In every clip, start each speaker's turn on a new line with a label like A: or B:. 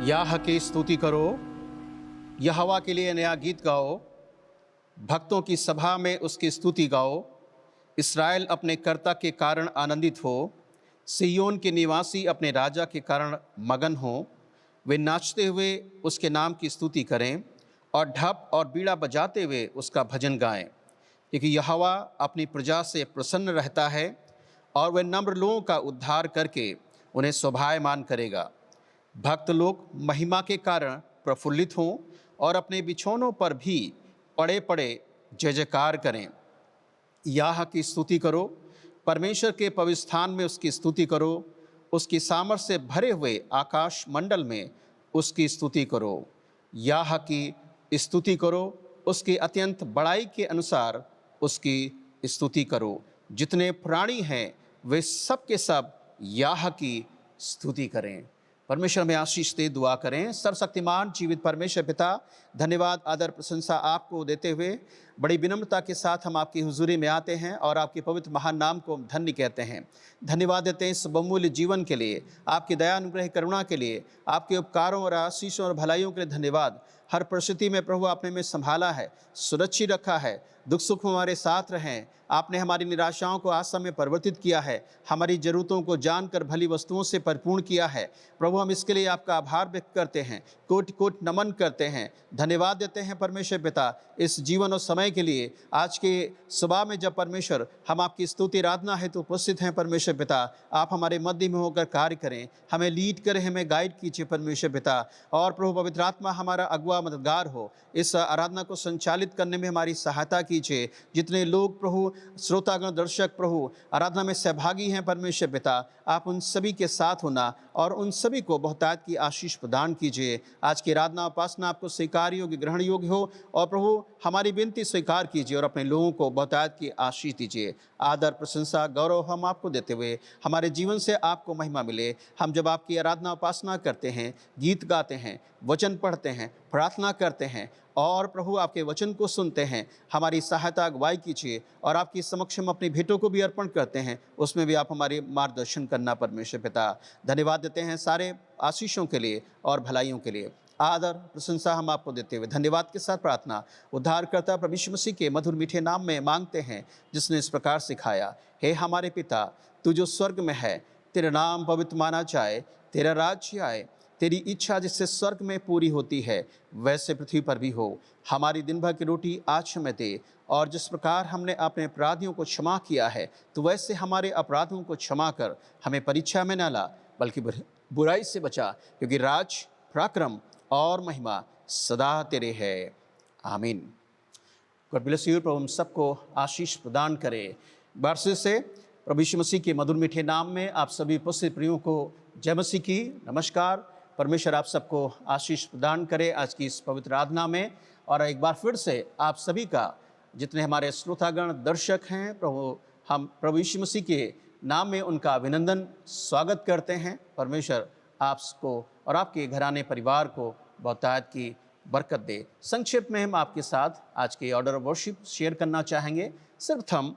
A: याह की स्तुति करो, यहोवा के लिए नया गीत गाओ, भक्तों की सभा में उसकी स्तुति गाओ। इस्राएल अपने कर्ता के कारण आनंदित हो, सिय्योन के निवासी अपने राजा के कारण मगन हो। वे नाचते हुए उसके नाम की स्तुति करें और ढप और बीड़ा बजाते हुए उसका भजन गाएं, क्योंकि यहोवा अपनी प्रजा से प्रसन्न रहता है और वह नम्र लोगों का उद्धार करके उन्हें शोभायमान करेगा। भक्त लोग महिमा के कारण प्रफुल्लित हों और अपने बिछौनों पर भी पड़े पड़े जय जयकार करें। याह की स्तुति करो, परमेश्वर के पवित्र स्थान में उसकी स्तुति करो, उसकी सामर्थ से भरे हुए आकाश मंडल में उसकी स्तुति करो। याह की स्तुति करो, उसकी अत्यंत बड़ाई के अनुसार उसकी स्तुति करो। जितने प्राणी हैं वे सब के सब याह की स्तुति करें। परमेश्वर में आशीष दे, दुआ करें। सर्वशक्तिमान जीवित परमेश्वर पिता, धन्यवाद आदर प्रशंसा आपको देते हुए बड़ी विनम्रता के साथ हम आपकी हुजूरी में आते हैं और आपके पवित्र महान नाम को हम धन्य कहते हैं। धन्यवाद देते हैं इस बहुमूल्य जीवन के लिए, आपकी दया अनुग्रह करुणा के लिए, आपके उपकारों और आशीषों और भलाइयों के लिए धन्यवाद। हर परिस्थिति में प्रभु आपने में संभाला है, सुरक्षित रखा है, दुख सुख में हमारे साथ रहें। आपने हमारी निराशाओं को आशा में परिवर्तित किया है, हमारी ज़रूरतों को जानकर भली वस्तुओं से परिपूर्ण किया है। प्रभु हम इसके लिए आपका आभार व्यक्त करते हैं, कोटि कोटि नमन करते हैं, धन्यवाद देते हैं परमेश्वर पिता इस जीवन और समय के लिए। आज के सुबह में जब परमेश्वर हम आपकी स्तुति आराधना है तो उपस्थित हैं परमेश्वर पिता, आप हमारे मध्य में होकर कार्य करें, हमें लीड करें, हमें गाइड कीजिए परमेश्वर पिता। और प्रभु पवित्र आत्मा हमारा अगुआ मददगार हो, इस आराधना को संचालित करने में हमारी सहायता कीजिए। जितने लोग प्रभु श्रोतागण दर्शक प्रभु आराधना में सहभागी हैं परमेश्वर पिता, आप उन सभी के साथ होना और उन सभी को बहुतायत की आशीष प्रदान कीजिए। आज की आराधना उपासना आपको स्वीकार योग्य ग्रहण योग्य हो और प्रभु हमारी विनती स्वीकार कीजिए और अपने लोगों को बहुतायत की आशीष दीजिए। आदर प्रशंसा गौरव हम आपको देते हुए हमारे जीवन से आपको महिमा मिले। हम जब आपकी आराधना उपासना करते हैं, गीत गाते हैं, वचन पढ़ते हैं, प्रार्थना करते हैं और प्रभु आपके वचन को सुनते हैं, हमारी सहायता अगुवाई कीजिए और आपकी समक्ष हम अपनी भेंटों को भी अर्पण करते हैं, उसमें भी आप हमारे मार्गदर्शन करना परमेश्वर पिता। धन्यवाद देते हैं सारे आशीषों के लिए और भलाइयों के लिए। आदर प्रशंसा हम आपको देते हुए धन्यवाद के साथ प्रार्थना उद्धारकर्ता प्रभु यीशु मसीह के मधुर मीठे नाम में मांगते हैं, जिसने इस प्रकार सिखाया। हे हमारे पिता, तू जो स्वर्ग में है, तेरा नाम पवित्र माना जाए, तेरा राज्य आए, तेरी इच्छा जिससे स्वर्ग में पूरी होती है वैसे पृथ्वी पर भी हो। हमारी दिन भर की रोटी आज हमें दे, और जिस प्रकार हमने अपने अपराधियों को क्षमा किया है तो वैसे हमारे अपराधों को क्षमा कर, हमें परीक्षा में न ला बल्कि बुराई से बचा, क्योंकि राज पराक्रम और महिमा सदा तेरे है। आमीन। God bless you. प्रभु हम सबको आशीष प्रदान करे। बारसे से प्रभु यीशु मसीह के मधुर मीठे नाम में आप सभी उपस्थित प्रियों को जय मसीह की नमस्कार। परमेश्वर आप सबको आशीष प्रदान करे आज की इस पवित्र आराधना में। और एक बार फिर से आप सभी का, जितने हमारे श्रोतागण दर्शक हैं, हम प्रभु यीशु मसीह के नाम में उनका अभिनंदन स्वागत करते हैं। परमेश्वर आपको और आपके घराने परिवार को बहुतायत की बरकत दे। संक्षेप में हम आपके साथ आज के ऑर्डर ऑफ वर्शिप शेयर करना चाहेंगे। सिर्फ हम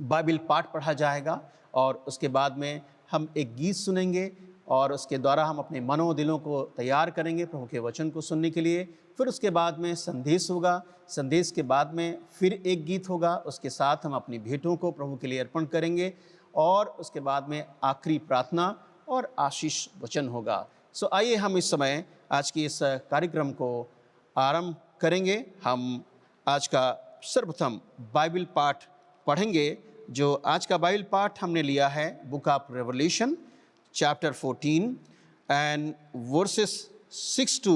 A: बाइबल पाठ पढ़ा जाएगा और उसके बाद में हम एक गीत सुनेंगे और उसके द्वारा हम अपने मनों दिलों को तैयार करेंगे प्रभु के वचन को सुनने के लिए। फिर उसके बाद में संदेश होगा, संदेश के बाद में फिर एक गीत होगा, उसके साथ हम अपनी भेंटों को प्रभु के लिए अर्पण करेंगे और उसके बाद में आखिरी प्रार्थना और आशीष वचन होगा। सो आइए हम इस समय आज की इस कार्यक्रम को आरंभ करेंगे। हम आज का सर्वप्रथम बाइबल पाठ पढ़ेंगे। जो आज का बाइबल पाठ हमने लिया है book of Revelation chapter 14 and versus 6 to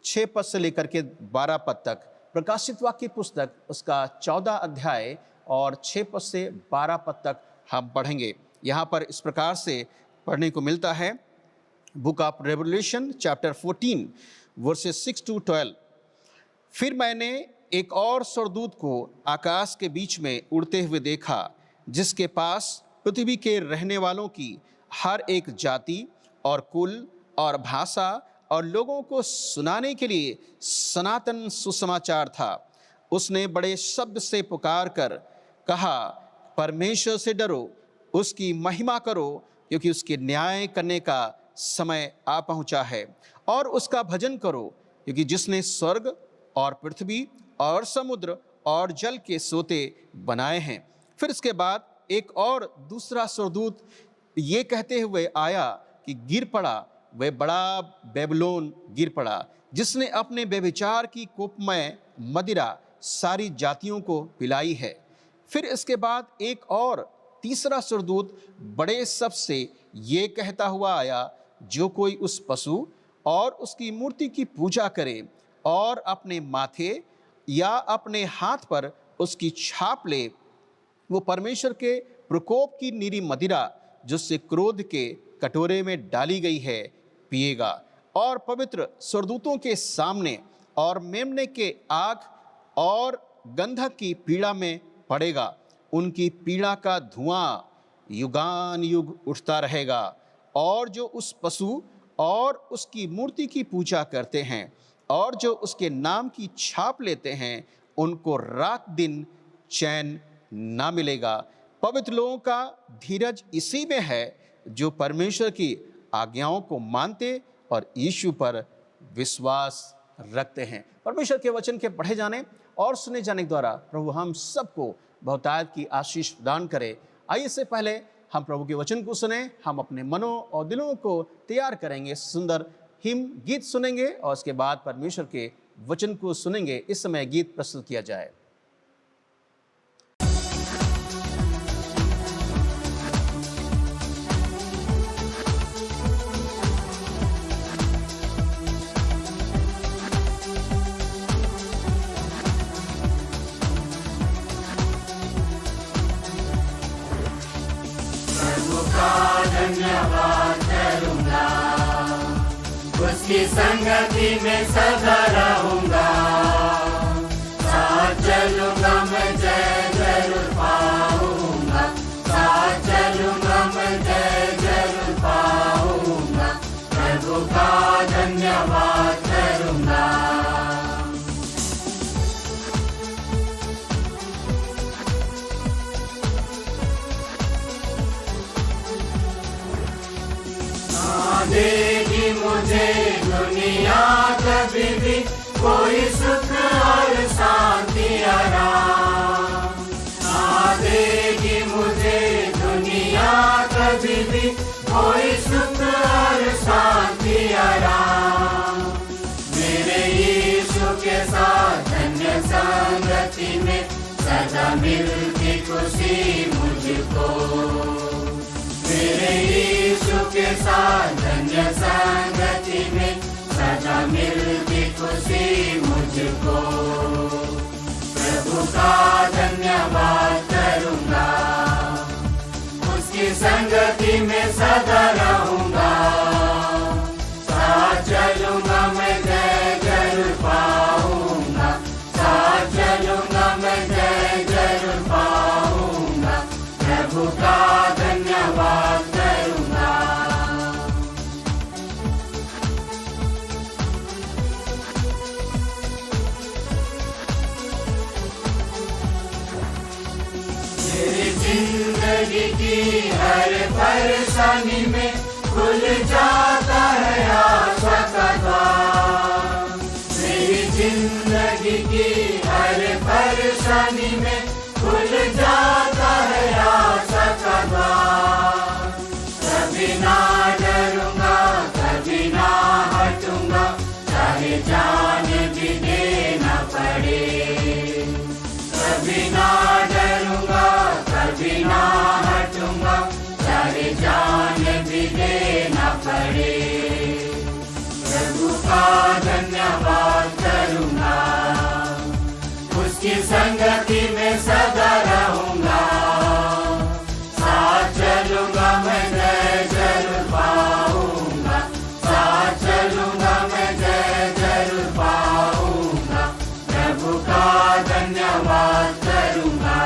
A: 6 पद से लेकर के 12 पद तक। प्रकाशित वाक्य पुस्तक उसका 14 अध्याय और 6 पद से 12 पद तक हम पढ़ेंगे। यहाँ पर इस प्रकार से पढ़ने को मिलता है, book of Revelation chapter 14 versus 6 to 12। फिर मैंने एक और स्वर्गदूत को आकाश के बीच में उड़ते हुए देखा, जिसके पास पृथ्वी के रहने वालों की हर एक जाति और कुल और भाषा और लोगों को सुनाने के लिए सनातन सुसमाचार था। उसने बड़े शब्द से पुकार कर कहा, परमेश्वर से डरो, उसकी महिमा करो, क्योंकि उसके न्याय करने का समय आ पहुंचा है और उसका भजन करो, क्योंकि जिसने स्वर्ग और पृथ्वी और समुद्र और जल के सोते बनाए हैं। फिर इसके बाद एक और दूसरा स्वर्गदूत ये कहते हुए आया कि गिर पड़ा, वह बड़ा बेबीलोन गिर पड़ा, जिसने अपने व्यभिचार की कोपमय मदिरा सारी जातियों को पिलाई है। फिर इसके बाद एक और तीसरा स्वर्गदूत बड़े शब्द से ये कहता हुआ आया, जो कोई उस पशु और उसकी मूर्ति की पूजा करे और अपने माथे या अपने हाथ पर उसकी छाप ले, वो परमेश्वर के प्रकोप की निरी मदिरा जिससे क्रोध के कटोरे में डाली गई है पिएगा, और पवित्र स्वर्गदूतों के सामने और मेमने के आग और गंधक की पीड़ा में पड़ेगा। उनकी पीड़ा का धुआं युगान युग उठता रहेगा। और जो उस पशु और उसकी मूर्ति की पूजा करते हैं और जो उसके नाम की छाप लेते हैं, उनको रात दिन चैन ना मिलेगा। पवित्र लोगों का धीरज इसी में है जो परमेश्वर की आज्ञाओं को मानते और यीशु पर विश्वास रखते हैं। परमेश्वर के वचन के पढ़े जाने और सुने जाने के द्वारा प्रभु हम सबको बहुतायत की आशीष प्रदान करे। आइए इससे पहले हम प्रभु के वचन को सुने, हम अपने मनों और दिलों को तैयार करेंगे, सुंदर हिम गीत सुनेंगे और उसके बाद परमेश्वर के वचन को सुनेंगे। इस समय गीत प्रस्तुत किया जाए।
B: धन्यवाद करूंगा, उसकी संगति में सदा रहूंगा, साथ चलूंगा मैं जय जरूर पाऊंगा, साथ चलूंगा मैं जय जरूर पाऊंगा, प्रभु का धन्यवाद करूंगा। देगी मुझे दुनिया कभी भी कोई सुख और शांति आराम, ना देगी मुझे दुनिया कभी भी कोई सुख और शांति आराम। मेरे यीशु के साथ धन्य संगति में सदा मिलती खुशी मुझको, मेरे यीशु के साथ धन्य संगति में सदा मिलती खुशी मुझको, प्रभु का धन्यवाद करूंगा, उसकी संगति में सदा रहूंगा, साथ चलूंगा मैं जय जरूर पाऊंगा, साथ चलूंगा मैं जय जरूर पाऊंगा, प्रभु का धन्यवाद करूंगा। मेरी जिंदगी की हर परेशानी में खुल जाता है आशा का द्वार, मेरी जिंदगी की हर परेशानी में खुल जाता है आशा का द्वार। कभी ना डरूंगा, कभी ना हटूंगा, चाहे जान भी देना पड़े, कभी ना डरूंगा, कभी ना हटूंगा, चाहे जान भी देना पड़े, प्रभु का धन्यवाद करूंगा, उसकी संगति में सदा रहूंगा, साथ चलूंगा मैं जय जरूर पाऊंगा, साथ चलूंगा मैं जय जरूर पाऊंगा, प्रभु का धन्यवाद करूंगा।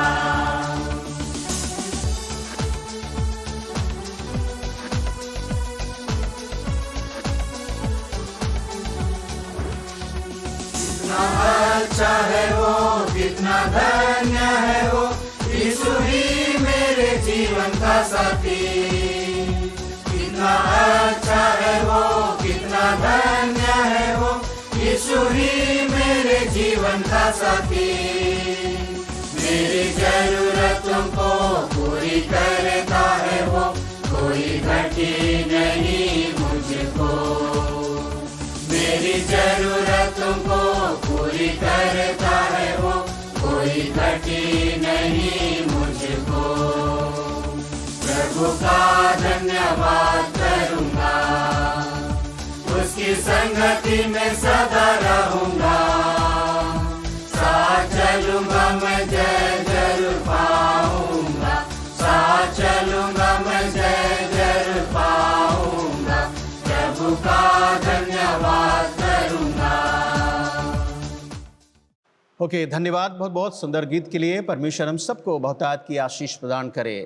B: कितना अच्छा है वो, कितना धन्य है वो, यीशु ही मेरे जीवन का साथी। कितना अच्छा है वो, कितना धन्य साथी, मेरी जरूरतों को पूरी करता है वो, कोई घटी नहीं मुझको। मेरी जरूरतों को पूरी करता है वो, कोई घटी नहीं मुझको। प्रभु का धन्यवाद करूंगा, उसकी संगति में सदा रहूंगा। साथ चलूंगा मैं, जय जरूर पाऊंगा। साथ चलूंगा मैं, जय जरूर पाऊंगा। प्रभु का धन्यवाद करूंगा।
A: ओके, धन्यवाद बहुत बहुत सुंदर गीत के लिए। परमेश्वर हम सबको बहुतायत की आशीष प्रदान करे।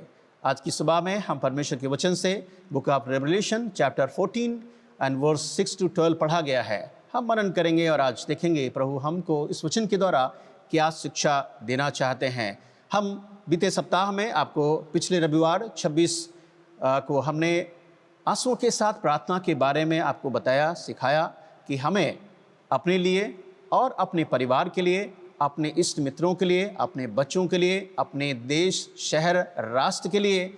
A: आज की सुबह में हम परमेश्वर के वचन से book of Revelation chapter 14 and verse 6 to 12 पढ़ा गया है। हम मनन करेंगे और आज देखेंगे प्रभु हमको इस वचन के द्वारा क्या शिक्षा देना चाहते हैं। हम बीते सप्ताह में आपको पिछले रविवार 26 को हमने आंसुओं के साथ प्रार्थना के बारे में आपको बताया, सिखाया कि हमें अपने लिए और अपने परिवार के लिए, अपने इष्ट मित्रों के लिए, अपने बच्चों के लिए, अपने देश, शहर, राष्ट्र के लिए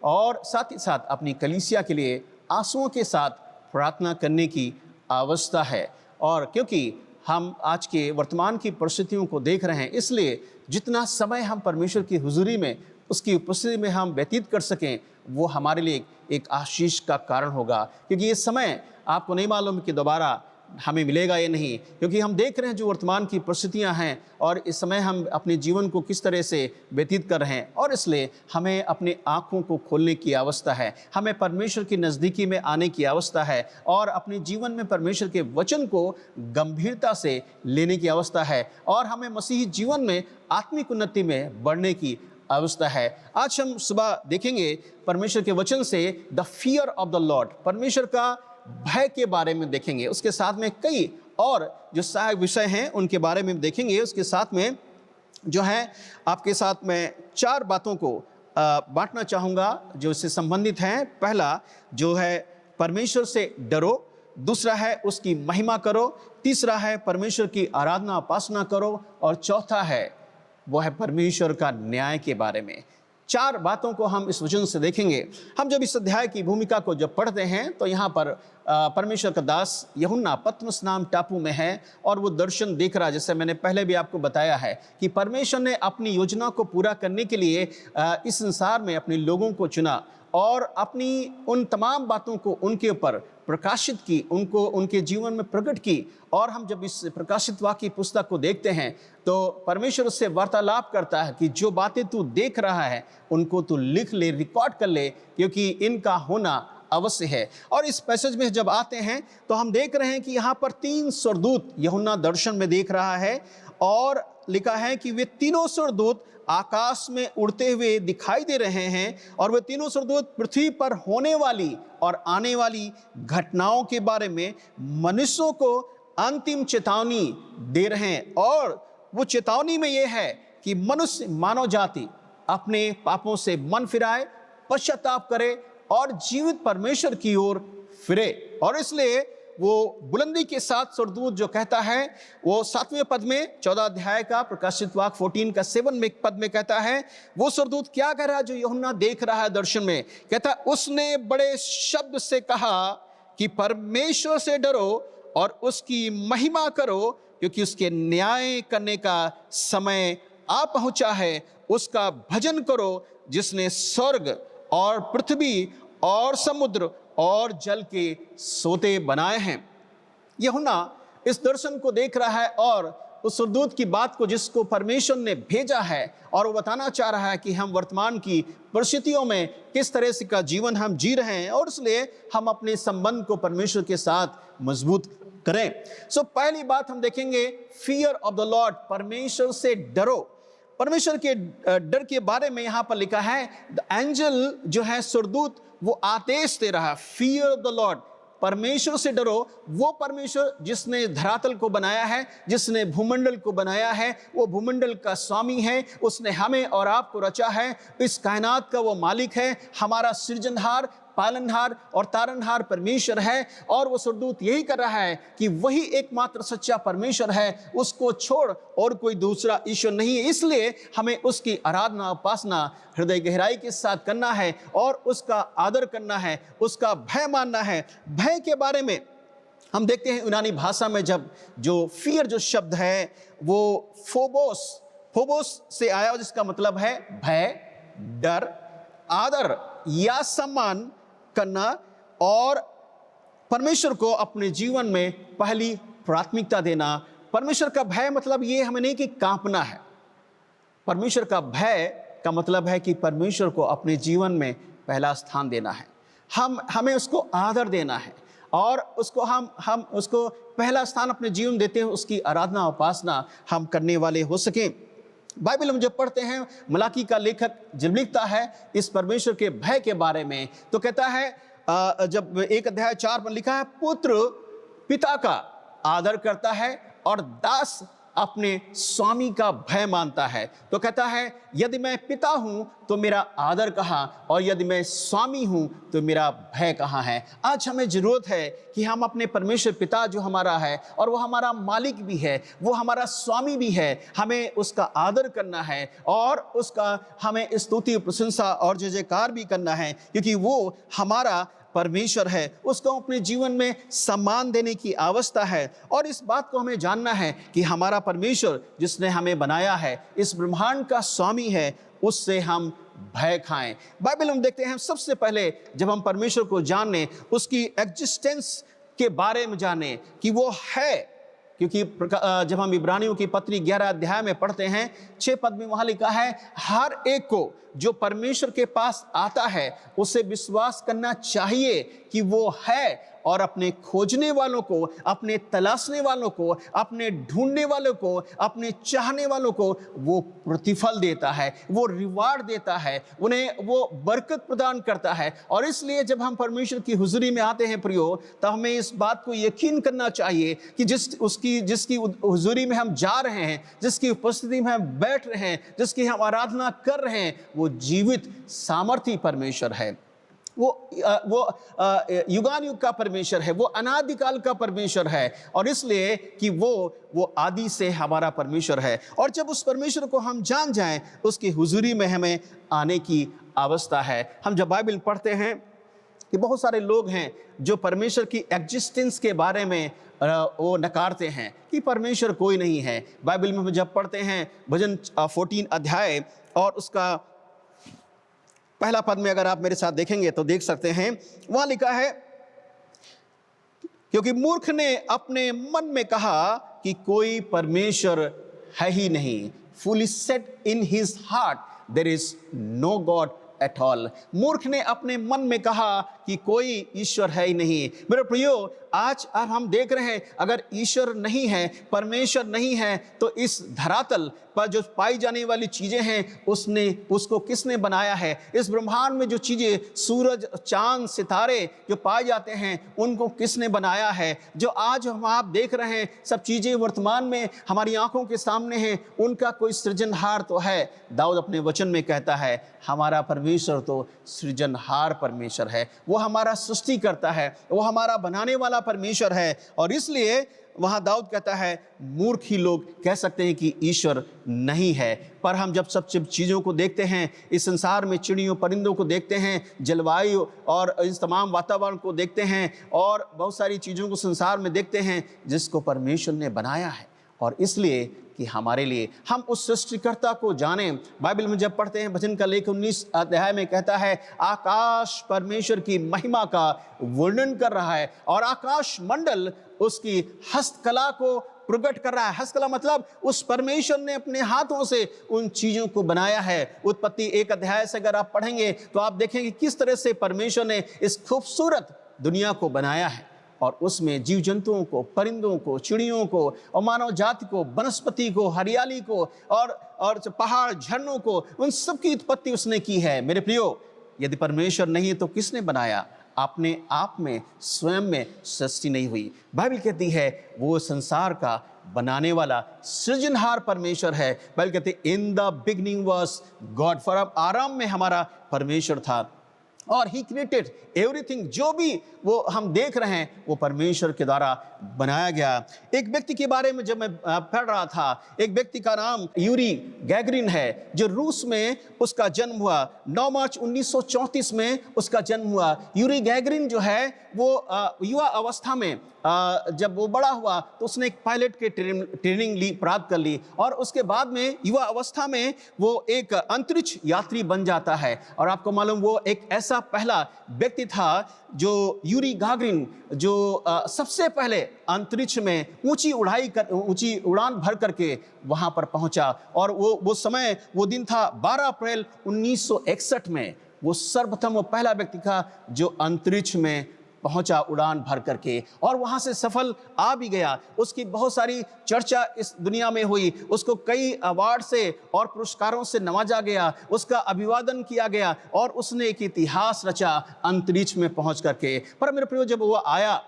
A: और साथ ही साथ अपनी कलीसिया के लिए आंसुओं के साथ प्रार्थना करने की आवश्यकता है। और क्योंकि हम आज के वर्तमान की परिस्थितियों को देख रहे हैं, इसलिए जितना समय हम परमेश्वर की हुजूरी में, उसकी उपस्थिति में हम व्यतीत कर सकें, वो हमारे लिए एक आशीष का कारण होगा। क्योंकि ये समय आपको नहीं मालूम कि दोबारा हमें मिलेगा या नहीं, क्योंकि हम देख रहे हैं जो वर्तमान की परिस्थितियां हैं और इस समय हम अपने जीवन को किस तरह से व्यतीत कर रहे हैं। और इसलिए हमें अपने आँखों को खोलने की आवश्यकता है, हमें परमेश्वर की नज़दीकी में आने की आवश्यकता है और अपने जीवन में परमेश्वर के वचन को गंभीरता से लेने की आवश्यकता है और हमें मसीही जीवन में आत्मिक उन्नति में बढ़ने की आवश्यकता है। आज हम सुबह देखेंगे परमेश्वर के वचन से the fear of the Lord, परमेश्वर का भय के बारे में देखेंगे। उसके साथ में कई और जो सहायक विषय हैं उनके बारे में देखेंगे। उसके साथ में जो है आपके साथ में 4 बातों को बांटना चाहूँगा जो इससे संबंधित हैं। पहला जो है परमेश्वर से डरो, दूसरा है उसकी महिमा करो, तीसरा है परमेश्वर की आराधना उपासना करो और चौथा है वो है परमेश्वर का न्याय के बारे में। 4 बातों को हम इस वचन से देखेंगे। हम जब इस अध्याय की भूमिका को जब पढ़ते हैं तो यहाँ पर परमेश्वर का दास यूहन्ना पतमस नाम टापू में है और वो दर्शन देख रहा है। जैसे मैंने पहले भी आपको बताया है कि परमेश्वर ने अपनी योजना को पूरा करने के लिए इस संसार में अपने लोगों को चुना और अपनी उन तमाम बातों को उनके ऊपर प्रकाशित की, उनको उनके जीवन में प्रकट की। और हम जब इस प्रकाशित वाक्य की पुस्तक को देखते हैं तो परमेश्वर उससे वार्तालाप करता है कि जो बातें तू देख रहा है उनको तू लिख ले, रिकॉर्ड कर ले, क्योंकि इनका होना अवश्य है। और इस पैसेज में जब आते हैं तो हम देख रहे हैं कि यहाँ पर 3 स्वर्गदूत यूहन्ना दर्शन में देख रहा है और लिखा है कि वे तीनों स्वर्गदूत आकाश में उड़ते हुए दिखाई दे रहे हैं और वे तीनों स्वर्गदूत पृथ्वी पर होने वाली और आने वाली घटनाओं के बारे में मनुष्यों को अंतिम चेतावनी दे रहे हैं। और वो चेतावनी में ये है कि मनुष्य, मानव जाति अपने पापों से मन फिराए, पश्चाताप करे और जीवित परमेश्वर की ओर फिरे। और इसलिए वो बुलंदी के साथ स्वर्गदूत जो कहता है वो 7वें पद में 14 अध्याय का प्रकाशित वाक्य 14 का 7 में पद में कहता है, वो स्वर्गदूत क्या कह रहा है जो यूहन्ना देख रहा है दर्शन में। कहता है उसने बड़े शब्द से कहा कि परमेश्वर से डरो और उसकी महिमा करो, क्योंकि उसके न्याय करने का समय आ पहुंचा है। उसका भजन करो जिसने स्वर्ग और पृथ्वी और समुद्र और जल के सोते बनाए हैं। यूहन्ना इस दर्शन को देख रहा है और उस स्वर्गदूत की बात को जिसको परमेश्वर ने भेजा है और वो बताना चाह रहा है कि हम वर्तमान की परिस्थितियों में किस तरह से का जीवन हम जी रहे हैं और इसलिए हम अपने संबंध को परमेश्वर के साथ मजबूत करें। सो पहली बात हम देखेंगे फियर ऑफ द लॉर्ड, परमेश्वर से डरो। परमेश्वर के डर के बारे में यहाँ पर लिखा है द एंजल जो है स्वर्गदूत वो आदेश दे रहा है, फियर ऑफ द लॉर्ड, परमेश्वर से डरो। वो परमेश्वर जिसने धरातल को बनाया है, जिसने भूमंडल को बनाया है, वो भूमंडल का स्वामी है, उसने हमें और आपको रचा है, इस कायनात का वो मालिक है, हमारा सृजनहार पालनहार और तारनहार परमेश्वर है, और वो स्वर्गदूत यही कर रहा है कि वही एकमात्र सच्चा परमेश्वर है, उसको छोड़ और कोई दूसरा ईश्वर नहीं है। इसलिए हमें उसकी आराधना उपासना हृदय गहराई के साथ करना है और उसका आदर करना है, उसका भय मानना है। भय के बारे में हम देखते हैं यूनानी भाषा में जब जो फियर जो शब्द है वो फोबोस से आया, जिसका मतलब है भय, डर, आदर या सम्मान करना और परमेश्वर को अपने जीवन में पहली प्राथमिकता देना। परमेश्वर का भय मतलब ये हमें नहीं कि कांपना है। परमेश्वर का भय का मतलब है कि परमेश्वर को अपने जीवन में पहला स्थान देना है। हमें उसको आदर देना है और उसको हम उसको पहला स्थान अपने जीवन देते हैं, उसकी आराधना उपासना हम करने वाले हो सकें। बाइबल में जब पढ़ते हैं, मलाकी का लेखक जब लिखता है इस परमेश्वर के भय के बारे में, तो कहता है जब 1 अध्याय 4 में लिखा है, पुत्र पिता का आदर करता है और दास अपने स्वामी का भय मानता है। तो कहता है यदि मैं पिता हूं तो मेरा आदर कहाँ, और यदि मैं स्वामी हूं तो मेरा भय कहाँ है। आज हमें जरूरत है कि हम अपने परमेश्वर पिता जो हमारा है और वो हमारा मालिक भी है, वो हमारा स्वामी भी है, हमें उसका आदर करना है और उसका हमें स्तुति प्रशंसा और जय जयकार भी करना है, क्योंकि वो हमारा परमेश्वर है। उसको अपने जीवन में सम्मान देने की आवश्यकता है। और इस बात को हमें जानना है कि हमारा परमेश्वर जिसने हमें बनाया है, इस ब्रह्मांड का स्वामी है, उससे हम भय खाएं। बाइबल में देखते हैं सबसे पहले जब हम परमेश्वर को जाने, उसकी एग्जिस्टेंस के बारे में जाने कि वो है, क्योंकि जब हम इब्रानियों की पत्री 11 अध्याय में पढ़ते हैं 6 पद में वहां लिखा है, हर एक को जो परमेश्वर के पास आता है उसे विश्वास करना चाहिए कि वो है, और अपने खोजने वालों को, अपने तलाशने वालों को, अपने ढूंढने वालों को, अपने चाहने वालों को वो प्रतिफल देता है, वो रिवार्ड देता है, उन्हें वो बरकत प्रदान करता है। और इसलिए जब हम परमेश्वर की हुजूरी में आते हैं प्रियो, तो हमें इस बात को यकीन करना चाहिए कि जिसकी हुजूरी में हम जा रहे हैं, जिसकी उपस्थिति में हम बैठ रहे हैं, जिसकी हम आराधना कर रहे हैं, वो जीवित सामर्थी परमेश्वर है। वो युगान युग का परमेश्वर है, वो अनादिकाल का परमेश्वर है, और इसलिए कि वो आदि से हमारा परमेश्वर है। और जब उस परमेश्वर को हम जान जाएं, उसकी हुजूरी में हमें आने की आवश्यकता है। हम जब बाइबल पढ़ते हैं कि बहुत सारे लोग हैं जो परमेश्वर की एग्जिस्टेंस के बारे में वो नकारते हैं कि परमेश्वर कोई नहीं है। बाइबल में हम जब पढ़ते हैं भजन 14 अध्याय और उसका पहला पद में अगर आप मेरे साथ देखेंगे तो देख सकते हैं, वहां लिखा है, क्योंकि मूर्ख ने अपने मन में कहा कि कोई परमेश्वर है ही नहीं। Foolish said in his heart there is no God at all। मूर्ख ने अपने मन में कहा कि कोई ईश्वर है ही नहीं। मेरे प्रियो, आज अब हम देख रहे हैं अगर ईश्वर नहीं है, परमेश्वर नहीं है, तो इस धरातल पर जो पाई जाने वाली चीजें हैं उसको किसने बनाया है? इस ब्रह्मांड में जो चीजें, सूरज, चांद, सितारे जो पाए जाते हैं, उनको किसने बनाया है? जो आज हम आप देख रहे हैं सब चीजें वर्तमान में हमारी आंखों के सामने हैं, उनका कोई सृजनहार तो है। दाऊद अपने वचन में कहता है, हमारा परमेश्वर तो सृजनहार परमेश्वर है, वो हमारा सृष्टि करता है, वो हमारा बनाने वाला परमेश्वर है। और इसलिए वहां दाऊद कहता है, मूर्ख ही लोग कह सकते हैं कि ईश्वर नहीं है। पर हम जब सब चीज़ों को देखते हैं, इस संसार में चिड़ियों परिंदों को देखते हैं, जलवायु और इस तमाम वातावरण को देखते हैं, और बहुत सारी चीज़ों को संसार में देखते हैं जिसको परमेश्वर ने बनाया है। और इसलिए कि हमारे लिए हम उस सृष्टिकर्ता को जानें। बाइबल में जब पढ़ते हैं भजन का लेख 19 अध्याय में कहता है, आकाश परमेश्वर की महिमा का वर्णन कर रहा है और आकाश मंडल उसकी हस्तकला को प्रकट कर रहा है। हस्तकला मतलब उस परमेश्वर ने अपने हाथों से उन चीजों को बनाया है। उत्पत्ति 1 अध्याय से अगर आप पढ़ेंगे तो आप देखेंगे किस तरह से परमेश्वर ने इस खूबसूरत दुनिया को बनाया है, और उसमें जीव जंतुओं को, परिंदों को, चिड़ियों को, और मानव जाति को, वनस्पति को, हरियाली को, और पहाड़, झरनों को, उन सब की उत्पत्ति उसने की है। मेरे प्रियो, यदि परमेश्वर नहीं तो किसने बनाया? अपने आप में, स्वयं में सृष्टि नहीं हुई। बाइबल कहती है वो संसार का बनाने वाला सृजनहार परमेश्वर है। बाइबल कहती है in the beginning was God. For आरंभ में हमारा परमेश्वर था। और ही क्रिएटेड एवरीथिंग, जो भी वो हम देख रहे हैं वो परमेश्वर के द्वारा बनाया गया। एक व्यक्ति के बारे में जब मैं पढ़ रहा था, एक व्यक्ति का नाम यूरी गैगरिन है, जो रूस में उसका जन्म हुआ। 9 मार्च 1934 में उसका जन्म हुआ। यूरी गैगरिन जो है वो युवा अवस्था में जब वो बड़ा हुआ तो उसने एक पायलट के ट्रेनिंग प्राप्त कर ली, और उसके बाद में युवा अवस्था में वो एक अंतरिक्ष यात्री बन जाता है। और आपको मालूम, वो एक ऐसा पहला व्यक्ति था जो यूरी गैगरिन, जो सबसे पहले अंतरिक्ष में ऊंची उड़ान भर करके वहां पर पहुंचा। और वो समय, वो दिन था 12 अप्रैल 1961 में। वो सर्वप्रथम वो पहला व्यक्ति था जो अंतरिक्ष में पहुंचा उड़ान भर करके, और वहां से सफल आ भी गया। उसकी बहुत सारी चर्चा इस दुनिया में हुई, उसको कई अवार्ड से और पुरस्कारों से नवाजा गया, उसका अभिवादन किया गया, और उसने एक इतिहास रचा अंतरिक्ष में पहुंच करके। पर मेरे प्रियो, जब वो आया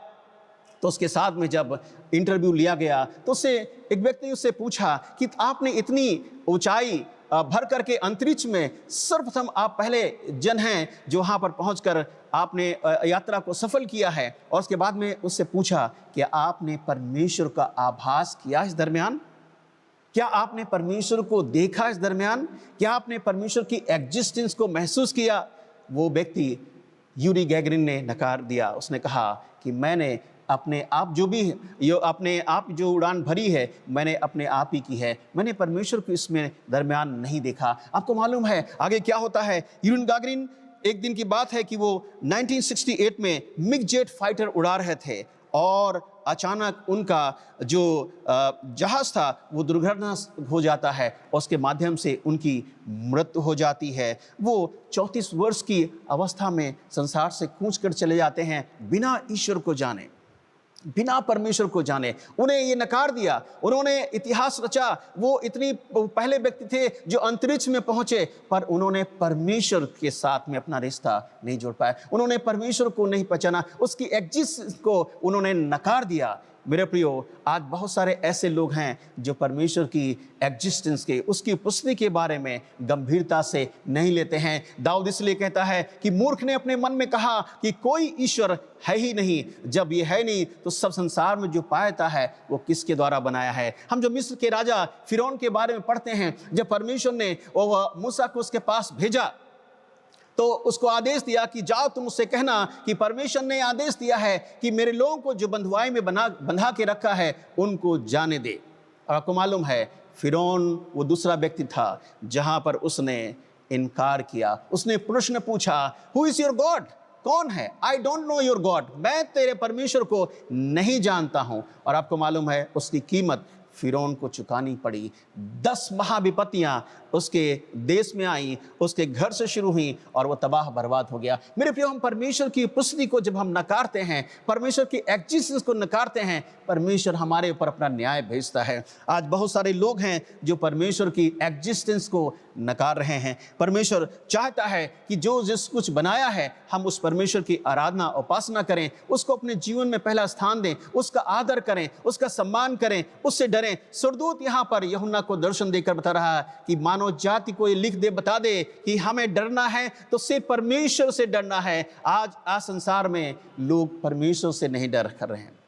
A: तो उसके साथ में जब इंटरव्यू लिया गया तो उससे एक व्यक्ति ने उससे पूछा कि आपने इतनी ऊंचाई भर करके अंतरिक्ष में, सर्वप्रथम आप पहले जन हैं जो वहाँ पर पहुंचकर आपने यात्रा को सफल किया है। और उसके बाद में उससे पूछा कि आपने परमेश्वर का आभास किया इस दरमियान? क्या आपने परमेश्वर को देखा इस दरमियान? क्या आपने परमेश्वर की एग्जिस्टेंस को महसूस किया? वो व्यक्ति यूरी गैगरिन ने नकार दिया। उसने कहा कि मैंने अपने आप जो उड़ान भरी है, मैंने अपने आप ही की है, मैंने परमेश्वर को इसमें दरमियान नहीं देखा। आपको मालूम है आगे क्या होता है? यूरी गैगरिन, एक दिन की बात है कि वो 1968 में मिग जेट फाइटर उड़ा रहे थे, और अचानक उनका जो जहाज था वो दुर्घटना हो जाता है, और उसके माध्यम से उनकी मृत्यु हो जाती है। वो 34 वर्ष की अवस्था में संसार से कूच कर चले जाते हैं, बिना ईश्वर को जाने, बिना परमेश्वर को जाने। उन्हें ये नकार दिया, उन्होंने इतिहास रचा। वो इतनी पहले व्यक्ति थे जो अंतरिक्ष में पहुंचे, पर उन्होंने परमेश्वर के साथ में अपना रिश्ता नहीं जोड़ पाए, उन्होंने परमेश्वर को नहीं पहचाना, उसकी एग्जिस्टेंस को उन्होंने नकार दिया। मेरे प्रियो, आज बहुत सारे ऐसे लोग हैं जो परमेश्वर की एग्जिस्टेंस के, उसकी उपस्थिति के बारे में गंभीरता से नहीं लेते हैं। दाऊद इसलिए कहता है कि मूर्ख ने अपने मन में कहा कि कोई ईश्वर है ही नहीं। जब ये है नहीं तो सब संसार में जो पाया है वो किसके द्वारा बनाया है? हम जो मिस्र के राजा फिरौन के बारे में पढ़ते हैं, जब परमेश्वर ने वो मूसा को उसके पास भेजा तो उसको आदेश दिया कि जाओ तुम उससे कहना कि परमेश्वर ने आदेश दिया है कि मेरे लोगों को जो बंधुआई में बंधा के रखा है उनको जाने दे। और आपको मालूम है फिरौन वो दूसरा व्यक्ति था जहां पर उसने इनकार किया। उसने प्रश्न पूछा, हु इज योर गॉड? कौन है? I don't know your God, मैं तेरे परमेश्वर को नहीं जानता हूं। और आपको मालूम है उसकी कीमत फिरौन को चुकानी पड़ी। 10 महाविपत्तियां उसके देश में आई, उसके घर से शुरू हुई, और वो तबाह बर्बाद हो गया। मेरे प्रियो, हम परमेश्वर की उपस्थिति को जब हम नकारते हैं, परमेश्वर की एग्जिस्टेंस को नकारते हैं, परमेश्वर हमारे ऊपर अपना न्याय भेजता है। आज बहुत सारे लोग हैं जो परमेश्वर की एग्जिस्टेंस को नकार रहे हैं। परमेश्वर चाहता है कि जो जिस कुछ बनाया है हम उस परमेश्वर की आराधना उपासना करें, उसको अपने जीवन में पहला स्थान दें, उसका आदर करें, उसका सम्मान करें, उससे डरें। स्वर्गदूत यहाँ पर यूहन्ना को दर्शन देकर बता रहा है कि मानव जाति को ये लिख दे, बता दे कि हमें डरना है तो सिर्फ परमेश्वर से डरना है। आज संसार में लोग परमेश्वर से नहीं डर कर रहे हैं।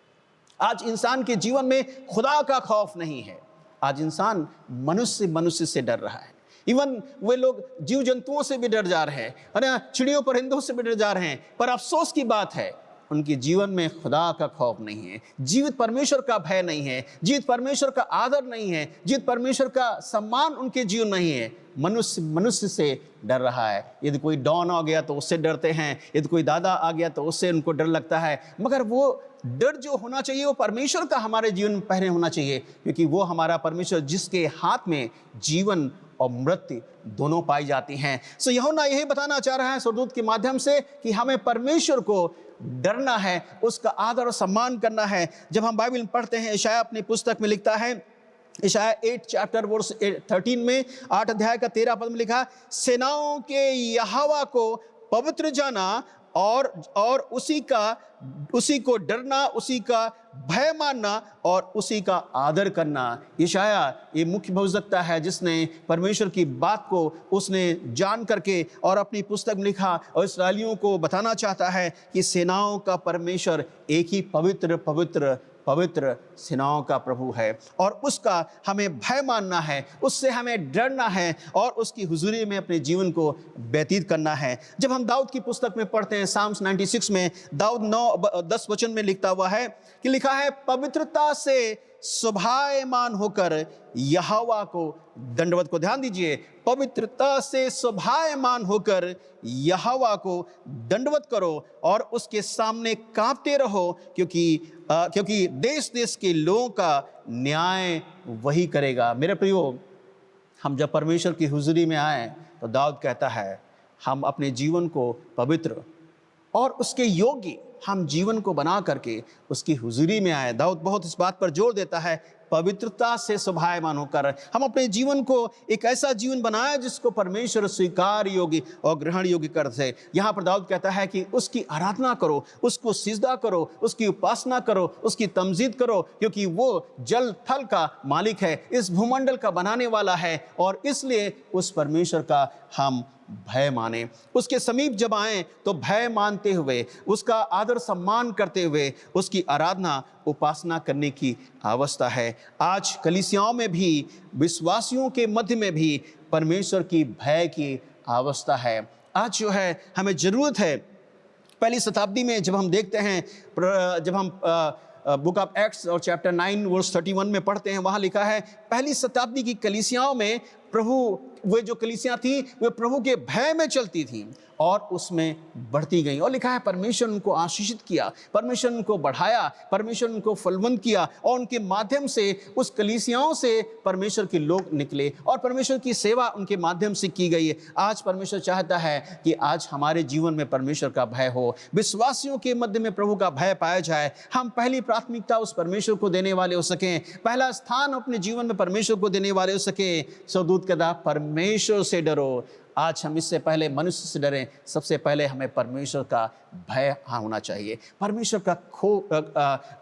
A: आज इंसान के जीवन में खुदा का खौफ नहीं है। आज इंसान मनुष्य से डर रहा है। इवन वे लोग जीव जंतुओं से भी डर जा रहे हैं, है ना, चिड़ियों परिंदों से भी डर जा रहे हैं। पर अफसोस की बात है उनके जीवन में खुदा का खौफ नहीं है, जीवित परमेश्वर का भय नहीं है, जीवित परमेश्वर का आदर नहीं है, जीवित परमेश्वर का सम्मान उनके जीवन नहीं है। मनुष्य से डर रहा है। यदि कोई डॉन आ गया तो उससे डरते हैं, यदि कोई दादा आ गया तो उससे उनको डर लगता है। मगर वो डर जो होना चाहिए वो परमेश्वर का हमारे जीवन में पहले होना चाहिए, क्योंकि वो हमारा परमेश्वर जिसके हाथ में जीवन और मृत्यु दोनों पाई जाती हैं। सो यूहन्ना यही बताना चाह रहा है स्वर्गदूत के माध्यम से कि हमें परमेश्वर को डरना है, उसका आदर और सम्मान करना है। जब हम बाइबल पढ़ते हैं, यशायाह अपनी पुस्तक में लिखता है, यशायाह 8 चैप्टर वर्स 13 में 8 अध्याय का 13 पद में लिखा, सेनाओं के यहोवा को पवित्र जाना, और उसी को डरना, उसी का भय मानना और उसी का आदर करना। यशाया ये मुख्य भविष्यवक्ता है जिसने परमेश्वर की बात को उसने जान करके और अपनी पुस्तक में लिखा और इस्राएलियों को बताना चाहता है कि सेनाओं का परमेश्वर एक ही पवित्र पवित्र पवित्र सेनाओं का प्रभु है और उसका हमें भय मानना है, उससे हमें डरना है और उसकी हुजूरी में अपने जीवन को व्यतीत करना है। जब हम दाऊद की पुस्तक में पढ़ते हैं साम्स 96 में, दाऊद 9-10 वचन में लिखा हुआ है कि लिखा है, पवित्रता से शोभायमान होकर यहोवा को दंडवत को ध्यान दीजिए, पवित्रता से शोभायमान होकर यहोवा को दंडवत करो और उसके सामने कांपते रहो, क्योंकि देश देश के लोगों का न्याय वही करेगा। मेरे प्रियो, हम जब परमेश्वर की हुजूरी में आए तो दाऊद कहता है हम अपने जीवन को पवित्र और उसके योग्य हम जीवन को बना करके उसकी हुजूरी में आए। दाऊद बहुत इस बात पर जोर देता है, पवित्रता से शोभायमान होकर हम अपने जीवन को एक ऐसा जीवन बनाए जिसको परमेश्वर स्वीकार योग्य और ग्रहण योग्य कर दे। यहाँ पर दाऊद कहता है कि उसकी आराधना करो, उसको सिजदा करो, उसकी उपासना करो, उसकी तमजीद करो, क्योंकि वो जल थल का मालिक है, इस भूमंडल का बनाने वाला है और इसलिए उस परमेश्वर का हम भय माने। उसके समीप जब आए तो भय मानते हुए, उसका आदर सम्मान करते हुए उसकी आराधना उपासना करने की अवस्था है। आज कलीसियाओं में भी, विश्वासियों के मध्य में भी परमेश्वर की भय की अवस्था है। आज जो है हमें जरूरत है, पहली शताब्दी में जब हम देखते हैं, जब हम बुक ऑफ एक्ट्स और चैप्टर 9 वर्स 31 में पढ़ते हैं, वहाँ लिखा है पहली शताब्दी की कलीसियाओं में वे जो कलीसियां थी वे प्रभु के भय में चलती थी और उसमें बढ़ती गई और लिखा है परमेश्वर उनको आशीषित किया, परमेश्वर उनको बढ़ाया, परमेश्वर उनको फलवंत किया और उनके माध्यम से उस कलीसियाओं से परमेश्वर के लोग निकले और परमेश्वर की सेवा उनके माध्यम से की गई है। आज परमेश्वर चाहता है कि आज हमारे जीवन में परमेश्वर का भय हो, विश्वासियों के मध्य में प्रभु का भय पाया जाए, हम पहली प्राथमिकता उस परमेश्वर को देने वाले हो सकें, पहला स्थान अपने जीवन में परमेश्वर को देने वाले हो सकें। सौदूत कहता परमेश्वर से डरो। आज हम इससे पहले मनुष्य से डरें, सबसे पहले हमें परमेश्वर का भय होना चाहिए, परमेश्वर का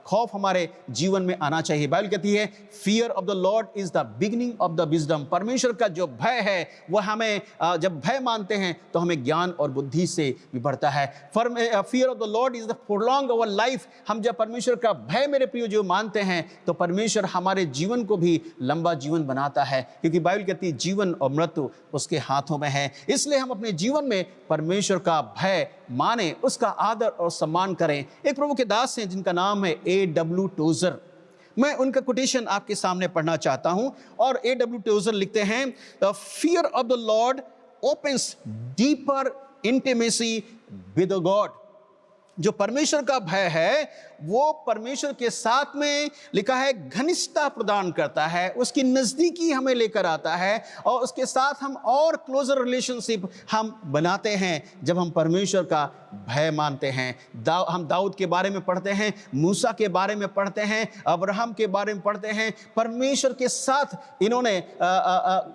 A: खौफ हमारे जीवन में आना चाहिए। बाइबल कहती है fear of the Lord is the beginning of the wisdom. परमेश्वर का जो भय है वह हमें, जब भय मानते हैं तो हमें ज्ञान और बुद्धि से भी बढ़ता है। Fear of the Lord is the prolong our life. हम जब परमेश्वर का भय मेरे प्रियो जो मानते हैं तो परमेश्वर हमारे जीवन को भी लंबा जीवन बनाता है, क्योंकि बाइबल कहती है जीवन और मृत्यु उसके हाथों में है। इसलिए हम अपने जीवन में परमेश्वर का भय माने, उसका आदर और सम्मान करें। एक प्रभु के दास हैं जिनका नाम है A.W. टोजर। मैं उनका कोटेशन आपके सामने पढ़ना चाहता हूं और A.W. टोजर लिखते हैं, the fear of the Lord opens deeper intimacy with God. जो परमेश्वर का भय है वो परमेश्वर के साथ में लिखा है घनिष्ठता प्रदान करता है, उसकी नजदीकी हमें लेकर आता है और उसके साथ हम और क्लोजर रिलेशनशिप हम बनाते हैं जब हम परमेश्वर का भय मानते हैं। हम दाऊद के बारे में पढ़ते हैं, मूसा के बारे में पढ़ते हैं, अब्राहम के बारे में पढ़ते हैं। परमेश्वर के साथ इन्होंने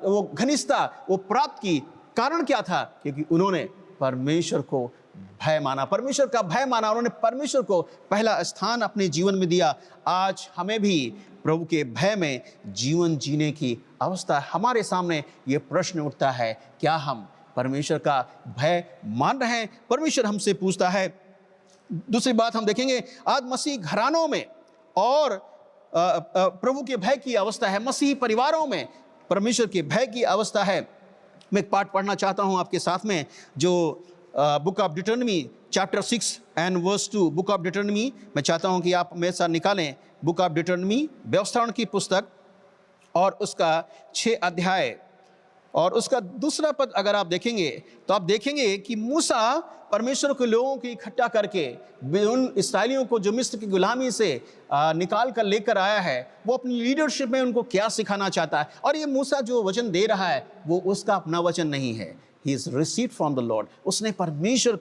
A: वो घनिष्ठता वो प्राप्त की। कारण क्या था? क्योंकि उन्होंने परमेश्वर को भय माना, परमेश्वर का भय माना, उन्होंने परमेश्वर को पहला स्थान अपने जीवन में दिया। आज हमें भी प्रभु के भय में जीवन जीने की अवस्था, हमारे सामने ये प्रश्न उठता है, क्या हम परमेश्वर का भय मान रहे हैं? परमेश्वर हमसे पूछता है। दूसरी बात हम देखेंगे, आज मसीह घरानों में और प्रभु के भय की अवस्था है, मसीही परिवारों में परमेश्वर के भय की अवस्था है। मैं एक पाठ पढ़ना चाहता हूं आपके साथ में, जो book of Deuteronomy chapter 6 and verse 2। Book of Deuteronomy मैं चाहता हूं कि आप मेरे साथ निकालें बुक ऑफ डिटरनमी, व्यवस्थापन की पुस्तक, और उसका 6 अध्याय और उसका दूसरा पद अगर आप देखेंगे तो आप देखेंगे कि मूसा परमेश्वर के लोगों को इकट्ठा करके उन इस्राएलियों को जो मिस्र की गुलामी से निकाल कर लेकर आया है, वो अपनी लीडरशिप में उनको क्या सिखाना चाहता है। और ये मूसा जो वचन दे रहा है वो उसका अपना वचन नहीं है, He is received from the Lord। उसने परमेश्वर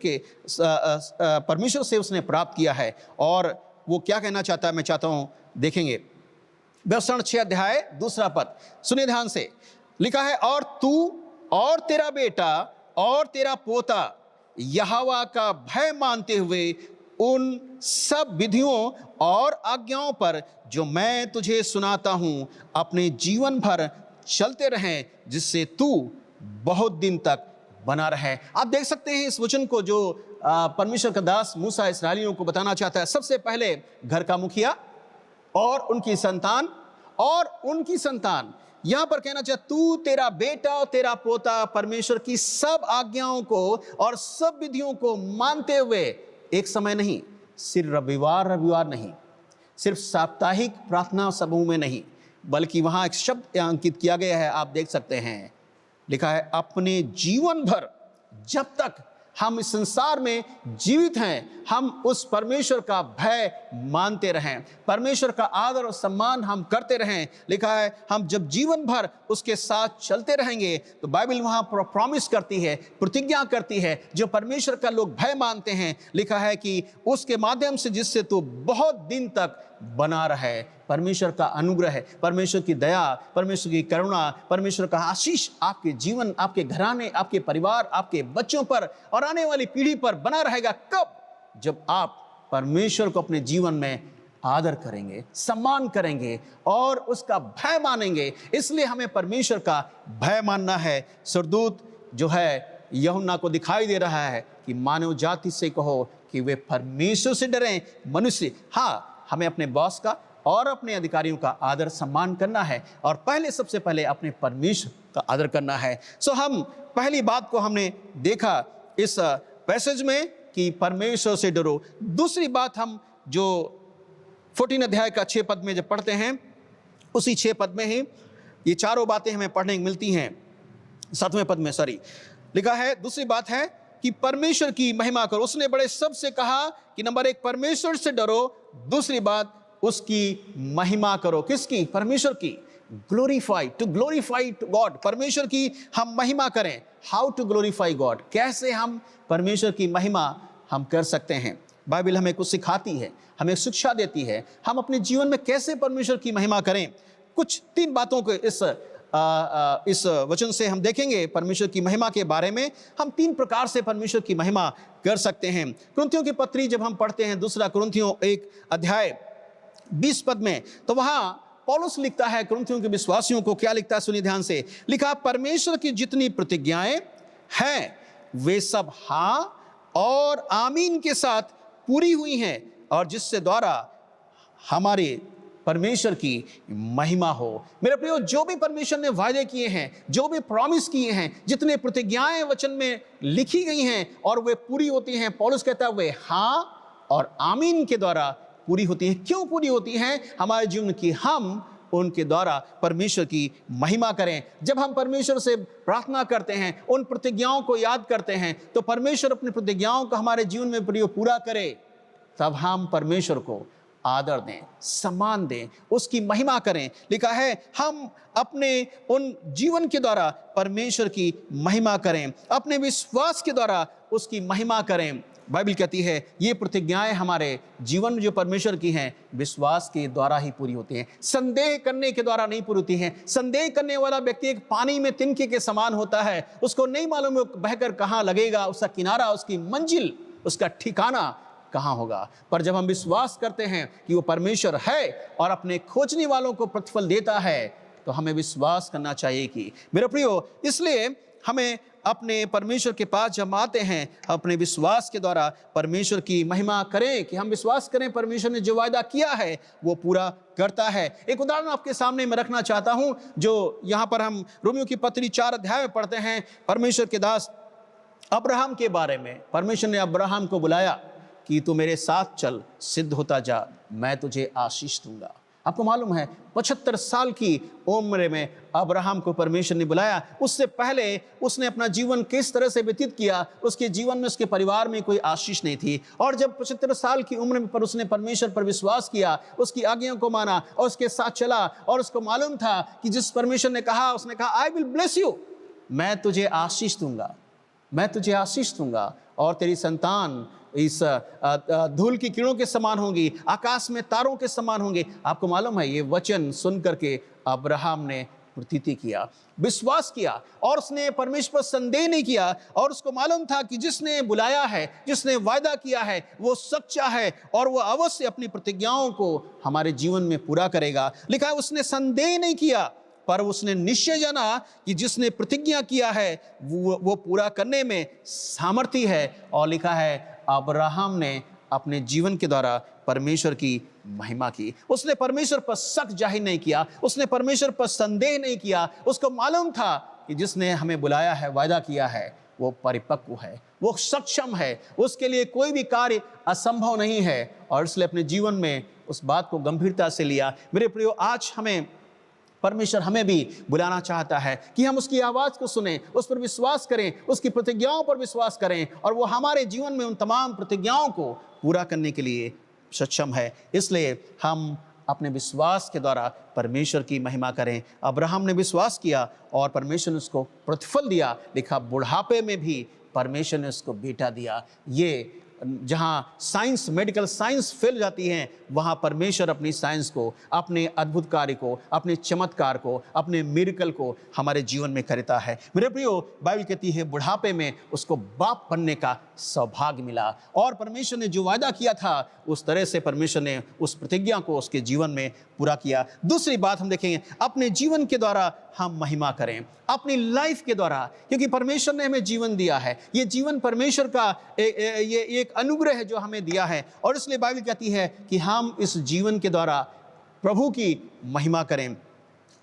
A: से उसने प्राप्त किया है। और वो क्या कहना चाहता है मैं चाहता हूं देखेंगे। व्यवस्थापन 6 अध्याय दूसरा पद सुनिए ध्यान से। लिखा है, और तू और तेरा बेटा और तेरा पोता यहोवा का भय मानते हुए उन सब विधियों और आज्ञाओं पर जो मैं तुझे सुनाता हूं अपने जीवन भर चलते रहें, जिससे तू बहुत दिन तक बना रहे। आप देख सकते हैं इस वचन को जो परमेश्वर का दास मूसा इस्राएलियों को बताना चाहता है। सबसे पहले घर का मुखिया और उनकी संतान और उनकी संतान, यहां पर कहना चाहता तू, तेरा बेटा और तेरा पोता परमेश्वर की सब आज्ञाओं को और सब विधियों को मानते हुए, एक समय नहीं, सिर्फ रविवार नहीं, सिर्फ साप्ताहिक प्रार्थना समूह में नहीं, बल्कि वहां एक शब्द अंकित किया गया है, आप देख सकते हैं, लिखा है अपने जीवन भर, जब तक हम इस संसार में जीवित हैं, हम उस परमेश्वर का भय मानते रहें, परमेश्वर का आदर और सम्मान हम करते रहें। लिखा है हम जब जीवन भर उसके साथ चलते रहेंगे, तो बाइबल वहां प्रॉमिस करती है, प्रतिज्ञा करती है, जो परमेश्वर का लोग भय मानते हैं, लिखा है कि उसके माध्यम से जिससे तो बहुत दिन तक बना रहे। परमेश्वर का अनुग्रह, परमेश्वर की दया, परमेश्वर की करुणा, परमेश्वर का आशीष आपके जीवन, आपके घराने, आपके परिवार, आपके बच्चों पर और आने वाली पीढ़ी पर बना रहेगा। कब? जब आप परमेश्वर को अपने जीवन में आदर करेंगे, सम्मान करेंगे और उसका भय मानेंगे। इसलिए हमें परमेश्वर का भय मानना है। स्वर्गदूत जो है यूहन्ना को दिखाई दे रहा है कि मानव जाति से कहो कि वे परमेश्वर से डरें। मनुष्य, हाँ, हमें अपने बॉस का और अपने अधिकारियों का आदर सम्मान करना है और सबसे पहले अपने परमेश्वर का आदर करना है। हम पहली बात को हमने देखा इस पैसेज में कि परमेश्वर से डरो। दूसरी बात हम जो 14 अध्याय का 6 पद में जब पढ़ते हैं, उसी 6 पद में ही ये चारों बातें हमें पढ़ने को मिलती हैं। 7वें पद में लिखा है, दूसरी बात है कि परमेश्वर की महिमा करो। उसने बड़े शब्द से कहा कि नंबर 1 परमेश्वर से डरो, दूसरी बात उसकी महिमा करो। किसकी? परमेश्वर की। Glorify, to glorify to God, परमेश्वर की हम महिमा करें। हाउ टू ग्लोरीफाई गॉड, कैसे हम परमेश्वर की महिमा हम कर सकते हैं। बाइबल हमें कुछ सिखाती है, हमें शिक्षा देती है, हम अपने जीवन में कैसे परमेश्वर की महिमा करें। कुछ 3 बातों को इस वचन से हम देखेंगे। परमेश्वर की महिमा के बारे में हम 3 प्रकार से परमेश्वर की महिमा कर सकते हैं। कुरिन्थियों की पत्री जब हम पढ़ते हैं, 2 कुरिन्थियों 1 अध्याय 20 पद में, तो वहां पौलुस लिखता है कुरिन्थियों के विश्वासियों को, क्या लिखता है सुनिए ध्यान से। लिखा, परमेश्वर की जितनी प्रतिज्ञाएं हैं वे सब हाँ और आमीन के साथ पूरी हुई हैं, और जिससे द्वारा हमारे परमेश्वर की महिमा हो। मेरे प्रियो, जो भी परमेश्वर ने वायदे किए हैं, जो भी प्रॉमिस किए हैं, जितने प्रतिज्ञाएं वचन में लिखी गई हैं और वे पूरी होती हैं, पौलुस कहता है वे हाँ और आमीन के द्वारा पूरी होती हैं। क्यों पूरी होती हैं हमारे जीवन की? हम उनके द्वारा परमेश्वर की महिमा करें। जब हम परमेश्वर से प्रार्थना करते हैं, उन प्रतिज्ञाओं को याद करते हैं, तो परमेश्वर अपनी प्रतिज्ञाओं को हमारे जीवन में पूरा करे, तब हम परमेश्वर को आदर दें, सम्मान दें, उसकी महिमा करें। लिखा है हम अपने उन जीवन के द्वारा परमेश्वर की महिमा करें, अपने विश्वास के द्वारा उसकी महिमा करें। बाइबल कहती है ये प्रतिज्ञाएं हमारे जीवन में जो परमेश्वर की हैं, विश्वास के द्वारा ही पूरी होती हैं, संदेह करने के द्वारा नहीं पूरी होती हैं। संदेह करने वाला व्यक्ति एक पानी में तिनके के समान होता है, उसको नहीं मालूम बहकर कहाँ लगेगा, उसका किनारा, उसकी मंजिल, उसका ठिकाना कहाँ होगा। पर जब हम विश्वास करते हैं कि वो परमेश्वर है और अपने खोजने वालों को प्रतिफल देता है, तो हमें विश्वास करना चाहिए कि मेरे प्रियो, इसलिए हमें अपने परमेश्वर के पास जब आते हैं, अपने विश्वास के द्वारा परमेश्वर की महिमा करें, कि हम विश्वास करें परमेश्वर ने जो वायदा किया है वो पूरा करता है। एक उदाहरण आपके सामने मैं रखना चाहता हूं, जो यहाँ पर हम रोमियो की पत्री 4 अध्याय में पढ़ते हैं। परमेश्वर के दास अब्राहम के बारे में, परमेश्वर ने अब्राहम को बुलाया कि तू मेरे साथ चल, सिद्ध होता जा, मैं तुझे आशीष दूंगा। आपको मालूम है 75 साल की उम्र में अब्राहम को परमेश्वर ने बुलाया। उससे पहले उसने अपना जीवन किस तरह से व्यतीत किया, उसके जीवन में, उसके परिवार में कोई आशीष नहीं थी। और जब 75 साल की उम्र में पर उसने परमेश्वर पर विश्वास किया, उसकी आज्ञाओं को माना और उसके साथ चला, और उसको मालूम था कि जिस परमेश्वर ने कहा, उसने कहा आई विल ब्लेस यू, मैं तुझे आशीष दूंगा, मैं तुझे आशीष दूंगा, और तेरी संतान इस धूल की किरणों के समान होंगी, आकाश में तारों के समान होंगे। आपको मालूम है ये वचन सुन करके अब्राहम ने प्रतीति किया, विश्वास किया, और उसने परमेश्वर पर संदेह नहीं किया, और उसको मालूम था कि जिसने बुलाया है, जिसने वायदा किया है, वो सच्चा है और वो अवश्य अपनी प्रतिज्ञाओं को हमारे जीवन में पूरा करेगा। लिखा है उसने संदेह नहीं किया, पर उसने निश्चय जाना कि जिसने प्रतिज्ञा किया है वो पूरा करने में सामर्थी है। और लिखा है अब्राहम ने अपने जीवन के द्वारा परमेश्वर की महिमा की। उसने परमेश्वर पर शक जाहिर नहीं किया, उसने परमेश्वर पर संदेह नहीं किया। उसको मालूम था कि जिसने हमें बुलाया है, वायदा किया है, वो परिपक्व है, वो सक्षम है, उसके लिए कोई भी कार्य असंभव नहीं है, और इसलिए अपने जीवन में उस बात को गंभीरता से लिया। मेरे प्रियो, आज परमेश्वर हमें भी बुलाना चाहता है कि हम उसकी आवाज़ को सुनें, उस पर विश्वास करें, उसकी प्रतिज्ञाओं पर विश्वास करें, और वो हमारे जीवन में उन तमाम प्रतिज्ञाओं को पूरा करने के लिए सक्षम है। इसलिए हम अपने विश्वास के द्वारा परमेश्वर की महिमा करें। अब्राहम ने विश्वास किया और परमेश्वर ने उसको प्रतिफल दिया। लिखा बुढ़ापे में भी परमेश्वर ने उसको बेटा दिया। ये जहाँ साइंस, मेडिकल साइंस फैल जाती है, वहाँ परमेश्वर अपनी साइंस को, अपने अद्भुत कार्य को, अपने चमत्कार को, अपने मिरेकल को हमारे जीवन में करता है। मेरे प्रियो, बाइबल कहती है बुढ़ापे में उसको बाप बनने का सौभाग्य मिला, और परमेश्वर ने जो वायदा किया था उस तरह से परमेश्वर ने उस प्रतिज्ञा को उसके जीवन में पूरा किया। दूसरी बात हम देखेंगे, अपने जीवन के द्वारा हम महिमा करें, अपनी लाइफ के द्वारा, क्योंकि परमेश्वर ने हमें जीवन दिया है। ये जीवन परमेश्वर का ये एक अनुग्रह है जो हमें दिया है, और इसलिए बाइबल कहती है कि हम इस जीवन के द्वारा प्रभु की महिमा करें।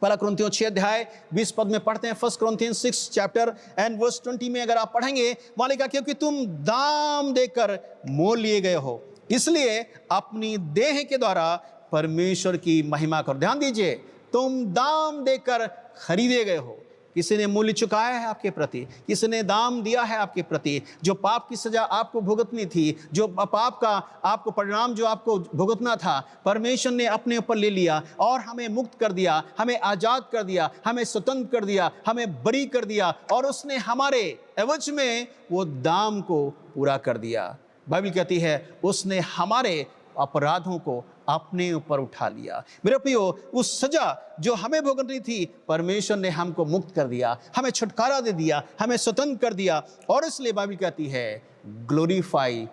A: पहला कुरिन्थियों 6 अध्याय 20 पद में पढ़ते हैं, 1 Corinthians 6 chapter and verse 20 में अगर आप पढ़ेंगे, वहां लिखा क्योंकि तुम दाम देकर मोल लिए गए हो, इसलिए अपनी देह के द्वारा परमेश्वर की महिमा करो। ध्यान दीजिए, तुम दाम देकर खरीदे गए हो। किसी ने मूल्य चुकाया है आपके प्रति, किसी ने दाम दिया है आपके प्रति। जो पाप की सजा आपको भुगतनी थी, जो पाप का आपको परिणाम जो आपको भुगतना था, परमेश्वर ने अपने ऊपर ले लिया और हमें मुक्त कर दिया, हमें आज़ाद कर दिया, हमें स्वतंत्र कर दिया, हमें बरी कर दिया, और उसने हमारे एवज में वो दाम को पूरा कर दिया। बाइबल कहती है उसने हमारे अपराधों को अपने ऊपर उठा लिया। मेरे प्रियो, उस सजा जो हमें भुगतनी थी, परमेश्वर ने हमको मुक्त कर दिया, हमें छुटकारा दे दिया, हमें स्वतंत्र कर दिया। और इसलिए बाइबल कहती है glorify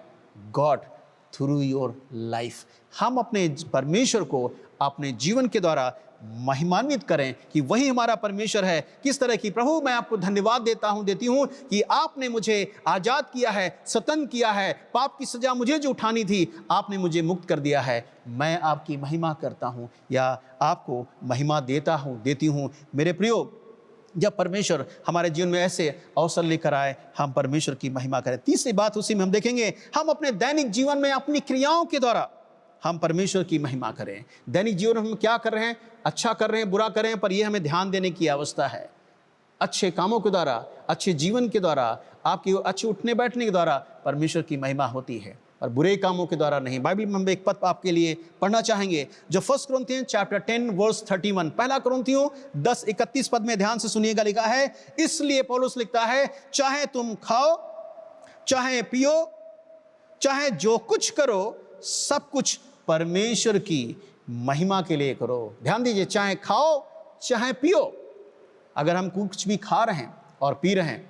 A: God through your life. हम अपने परमेश्वर को अपने जीवन के द्वारा महिमान्वित करें कि वही हमारा परमेश्वर है। किस तरह की, प्रभु मैं आपको धन्यवाद देती हूँ कि आपने मुझे आज़ाद किया है, स्वतंत्र किया है। पाप की सजा मुझे जो उठानी थी, आपने मुझे मुक्त कर दिया है। मैं आपकी महिमा करता हूँ, या आपको महिमा देती हूँ। मेरे प्रियो, जब परमेश्वर हमारे जीवन में ऐसे अवसर लेकर आए, हम परमेश्वर की महिमा करें। तीसरी बात उसी में हम देखेंगे, हम अपने दैनिक जीवन में अपनी क्रियाओं के द्वारा हम परमेश्वर की महिमा करें। दैनिक जीवन में हम क्या कर रहे हैं, अच्छा कर रहे हैं, बुरा कर रहे हैं, पर यह हमें ध्यान देने की आवश्यकता है। अच्छे कामों के द्वारा, अच्छे जीवन के द्वारा, आपकी अच्छे उठने बैठने के द्वारा परमेश्वर की महिमा होती है, और बुरे कामों के द्वारा नहीं। बाइबल में हम एक पद आपके लिए पढ़ना चाहेंगे, जो 1 Corinthians chapter 10 verse 31, पहला कुरिन्थियों 10:31 पद में ध्यान से सुनिएगा। लिखा है, इसलिए पौलुस लिखता है, चाहे तुम खाओ, चाहे पियो, चाहे जो कुछ करो, सब कुछ परमेश्वर की महिमा के लिए करो। ध्यान दीजिए, चाहे खाओ चाहे पियो। अगर हम कुछ भी खा रहे हैं और पी रहे हैं,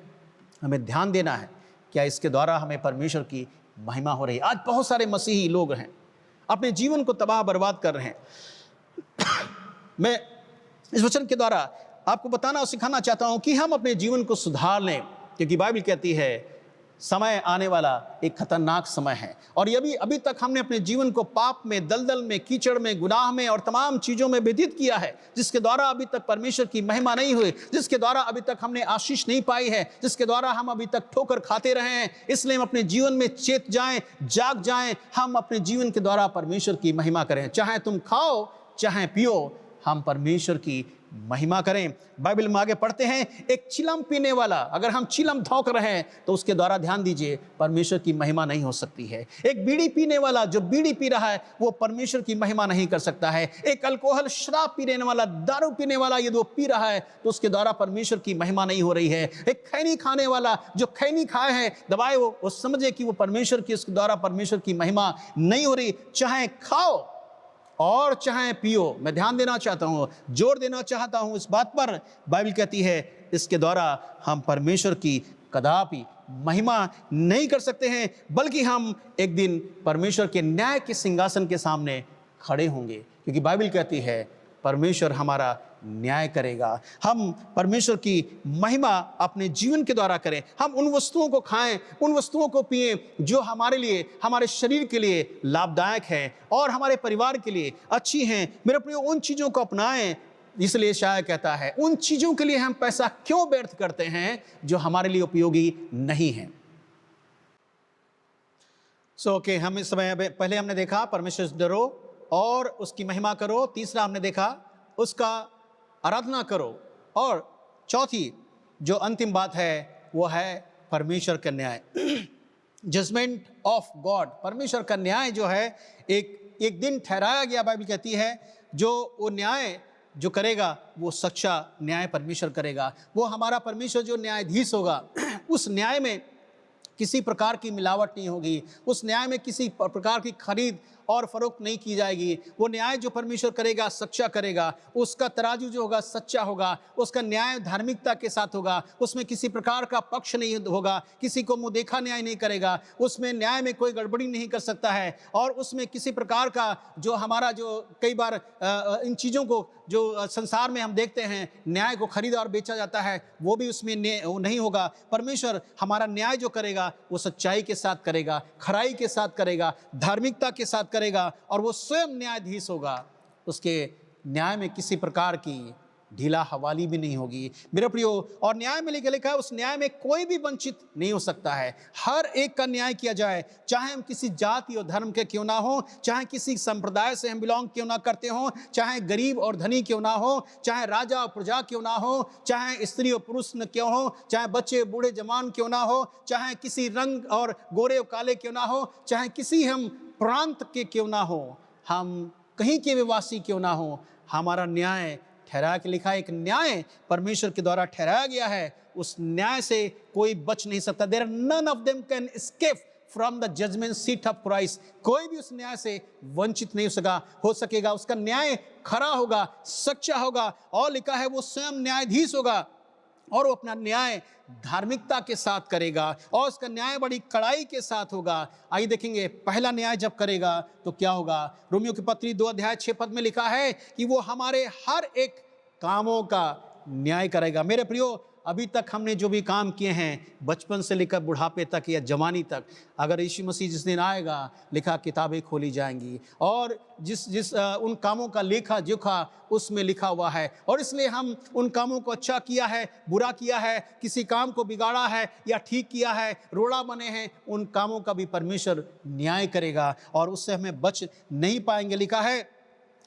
A: हमें ध्यान देना है क्या इसके द्वारा हमें परमेश्वर की महिमा हो रही है। आज बहुत सारे मसीही लोग हैं, अपने जीवन को तबाह बर्बाद कर रहे हैं। मैं इस वचन के द्वारा आपको बताना और सिखाना चाहता हूं कि हम अपने जीवन को सुधार लें, क्योंकि बाइबल कहती है समय आने वाला एक खतरनाक समय है, और यदि अभी तक हमने अपने जीवन को पाप में, दलदल में, कीचड़ में, गुनाह में और तमाम चीज़ों में व्यतीत किया है, जिसके द्वारा अभी तक परमेश्वर की महिमा नहीं हुई, जिसके द्वारा अभी तक हमने आशीष नहीं पाई है, जिसके द्वारा हम अभी तक ठोकर खाते रहे हैं, इसलिए हम अपने जीवन में चेत जाएं, जाग जाएं। हम अपने जीवन के द्वारा परमेश्वर की महिमा करें। चाहे तुम खाओ चाहे पियो, हम परमेश्वर की महिमा करें। बाइबल में आगे पढ़ते हैं, एक चिलम पीने वाला, अगर हम चिलम धौंक रहे हैं तो उसके द्वारा, ध्यान दीजिए, परमेश्वर की महिमा नहीं हो सकती है। एक बीड़ी पीने वाला जो बीड़ी पी रहा है, वो परमेश्वर की महिमा नहीं कर सकता है। एक अल्कोहल, शराब पीने वाला, दारू पीने वाला, यदि वो पी रहा है तो उसके द्वारा परमेश्वर की महिमा नहीं हो रही है। एक खैनी खाने वाला जो खैनी खाए है, दबाए, वो समझे कि वो परमेश्वर की, उसके द्वारा परमेश्वर की महिमा नहीं हो रही। चाहे खाओ और चाहे पियो। मैं ध्यान देना चाहता हूँ, जोर देना चाहता हूँ इस बात पर। बाइबल कहती है इसके द्वारा हम परमेश्वर की कदापि महिमा नहीं कर सकते हैं, बल्कि हम एक दिन परमेश्वर के न्याय के सिंहासन के सामने खड़े होंगे, क्योंकि बाइबल कहती है परमेश्वर हमारा न्याय करेगा। हम परमेश्वर की महिमा अपने जीवन के द्वारा करें। हम उन वस्तुओं को खाएं, उन वस्तुओं को पिएं जो हमारे लिए, हमारे शरीर के लिए लाभदायक है और हमारे परिवार के लिए अच्छी हैं। मेरे प्रियो, उन चीज़ों को अपनाएं। इसलिए शायद कहता है उन चीज़ों के लिए हम पैसा क्यों व्यर्थ करते हैं जो हमारे लिए उपयोगी नहीं है। ओके, हम इस समय पहले हमने देखा परमेश्वर से डरो और उसकी महिमा करो। तीसरा हमने देखा उसका आराधना करो। और चौथी जो अंतिम बात है वो है परमेश्वर का न्याय, जजमेंट ऑफ गॉड। परमेश्वर का न्याय जो है एक दिन ठहराया गया। बाइबल कहती है जो वो न्याय जो करेगा वो सच्चा न्याय परमेश्वर करेगा। वो हमारा परमेश्वर जो न्यायाधीश होगा, उस न्याय में किसी प्रकार की मिलावट नहीं होगी। उस न्याय में किसी प्रकार की खरीद और फरोख्त नहीं की जाएगी। वो न्याय जो परमेश्वर करेगा सच्चा करेगा। उसका तराजू जो होगा सच्चा होगा। उसका न्याय धार्मिकता के साथ होगा। उसमें किसी प्रकार का पक्ष नहीं होगा। किसी को मुँह देखा न्याय नहीं करेगा। उसमें न्याय में कोई गड़बड़ी नहीं कर सकता है। और उसमें किसी प्रकार का जो हमारा जो कई बार इन चीज़ों को जो संसार में हम देखते हैं, न्याय को खरीदा और बेचा जाता है, वो भी उसमें नहीं होगा। परमेश्वर हमारा न्याय जो करेगा वो सच्चाई के साथ करेगा, खराई के साथ करेगा, धार्मिकता के साथ करेगा, और वो स्वयं न्यायाधीश होगा। उसके न्याय में किसी प्रकार की ढीला हवाली भी नहीं होगी मेरे प्रियो। और न्याय में लिखा है उस न्याय में कोई भी वंचित नहीं हो सकता है। हर एक का न्याय किया जाए, चाहे हम किसी जाति और धर्म के क्यों ना हो, चाहे किसी संप्रदाय से हम बिलोंग क्यों ना करते हो, चाहे गरीब और धनी क्यों ना हो, चाहे राजा और प्रजा क्यों ना हो, चाहे स्त्री और पुरुष न क्यों हो, चाहे बच्चे बूढ़े जवान क्यों ना हो, चाहे किसी रंग और गोरे और काले क्यों ना हो, चाहे किसी हम प्रांत के क्यों ना हो, हम कहीं के विवासी क्यों ना हो, हमारा न्याय ठहरा के लिखा है। एक न्याय परमेश्वर के द्वारा ठहराया गया है। उस न्याय से कोई बच नहीं सकता। There none of them can escape from the judgment seat of Christ. कोई भी उस न्याय से वंचित नहीं हो सकेगा। उसका न्याय खरा होगा, सच्चा होगा, और लिखा है वो स्वयं न्यायाधीश होगा और वो अपना न्याय धार्मिकता के साथ करेगा और उसका न्याय बड़ी कड़ाई के साथ होगा। आइए देखेंगे पहला न्याय जब करेगा तो क्या होगा। रोमियो की पत्री 2:6 में लिखा है कि वो हमारे हर एक कामों का न्याय करेगा। मेरे प्रियो, अभी तक हमने जो भी काम किए हैं, बचपन से लेकर बुढ़ापे तक या जवानी तक, अगर यीशु मसीह जिस दिन आएगा, लिखा किताबें खोली जाएंगी और जिस उन कामों का लेखा जोखा उसमें लिखा हुआ है। और इसलिए हम उन कामों को अच्छा किया है, बुरा किया है, किसी काम को बिगाड़ा है या ठीक किया है, रोड़ा बने हैं, उन कामों का भी परमेश्वर न्याय करेगा और उससे हमें बच नहीं पाएंगे। लिखा है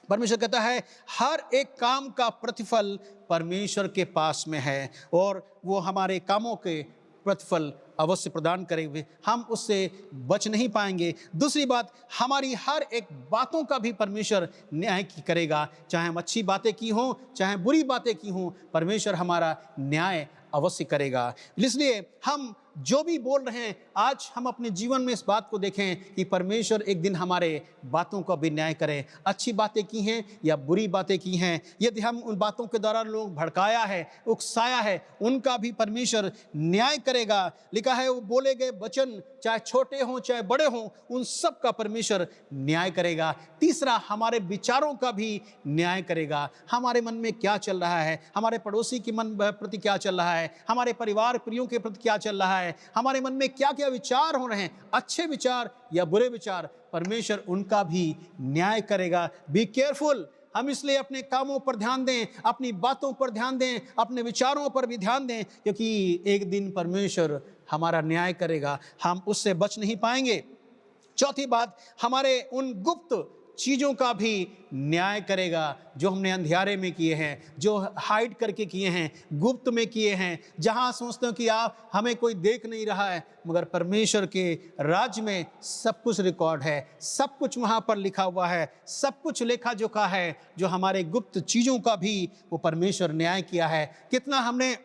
A: परमेश्वर कहता है हर एक काम का प्रतिफल परमेश्वर के पास में है और वो हमारे कामों के प्रतिफल अवश्य प्रदान करेंगे। हम उससे बच नहीं पाएंगे। दूसरी बात, हमारी हर एक बातों का भी परमेश्वर न्याय करेगा। चाहे हम अच्छी बातें की हों, चाहे बुरी बातें की हों, परमेश्वर हमारा न्याय अवश्य करेगा। इसलिए हम जो भी बोल रहे हैं, आज हम अपने जीवन में इस बात को देखें कि परमेश्वर एक दिन हमारे बातों का भी न्याय करे। अच्छी बातें की हैं या बुरी बातें की हैं, यदि हम उन बातों के द्वारा लोग भड़काया है, उकसाया है, उनका भी परमेश्वर न्याय करेगा। लिखा है वो बोले गए वचन चाहे छोटे हों चाहे बड़े हों, उन सब का परमेश्वर न्याय करेगा। तीसरा, हमारे विचारों का भी न्याय करेगा। हमारे मन में क्या चल रहा है, हमारे पड़ोसी के मन प्रति क्या चल रहा है, हमारे परिवार प्रियों के प्रति क्या चल रहा है, हमारे मन में क्या क्या विचार हो रहे हैं, अच्छे विचार या बुरे विचार, परमेश्वर उनका भी न्याय करेगा। Be careful. हम इसलिए अपने कामों पर ध्यान दें, अपनी बातों पर ध्यान दें, अपने विचारों पर भी ध्यान दें, क्योंकि एक दिन परमेश्वर हमारा न्याय करेगा, हम उससे बच नहीं पाएंगे। चौथी बात, हमारे उन गुप्त चीज़ों का भी न्याय करेगा जो हमने अंधियारे में किए हैं, जो हाइड करके किए हैं, गुप्त में किए हैं, जहां सोचते हो कि आप हमें कोई देख नहीं रहा है, मगर परमेश्वर के राज्य में सब कुछ रिकॉर्ड है, सब कुछ वहां पर लिखा हुआ है, सब कुछ लेखा जोखा है। जो हमारे गुप्त चीज़ों का भी वो परमेश्वर न्याय किया है। कितना हमने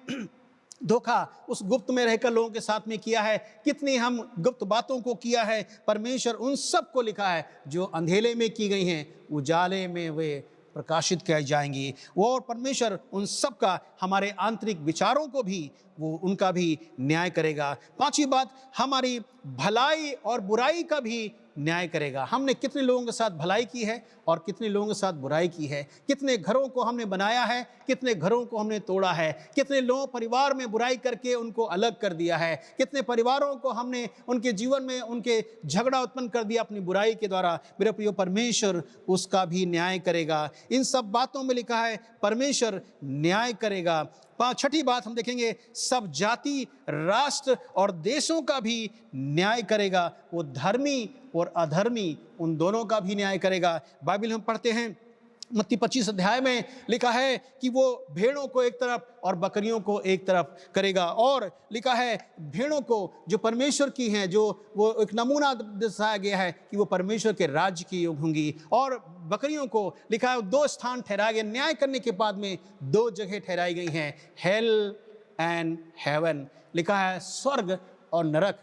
A: धोखा उस गुप्त में रहकर लोगों के साथ में किया है, कितनी हम गुप्त बातों को किया है। परमेश्वर उन सब को लिखा है जो अंधेरे में की गई हैं, उजाले में वे प्रकाशित किए जाएंगी। वो और परमेश्वर उन सब का, हमारे आंतरिक विचारों को भी, वो उनका भी न्याय करेगा। पांचवी बात, हमारी भलाई और बुराई का भी न्याय करेगा। हमने कितने लोगों के साथ भलाई की है और कितने लोगों के साथ बुराई की है, कितने घरों को हमने बनाया है, कितने घरों को हमने तोड़ा है, कितने लोगों परिवार में बुराई करके उनको अलग कर दिया है, कितने परिवारों को हमने उनके जीवन में उनके झगड़ा उत्पन्न कर दिया अपनी बुराई के द्वारा। मेरे प्रियो, परमेश्वर उसका भी न्याय करेगा। इन सब बातों में लिखा है परमेश्वर न्याय करेगा। छठी बात हम देखेंगे, सब जाति, राष्ट्र और देशों का भी न्याय करेगा। वो धर्मी और अधर्मी उन दोनों का भी न्याय करेगा। बाइबल हम पढ़ते हैं मत्ती 25 अध्याय में लिखा है कि वो भेड़ों को एक तरफ और बकरियों को एक तरफ करेगा। और लिखा है भेड़ों को जो परमेश्वर की हैं, जो वो एक नमूना दर्शाया गया है कि वो परमेश्वर के राज्य की योग होंगी, और बकरियों को लिखा है 2 स्थान ठहराए गए। न्याय करने के बाद में 2 जगह ठहराई गई हैं, हेल एंड हेवन। लिखा है स्वर्ग और नरक।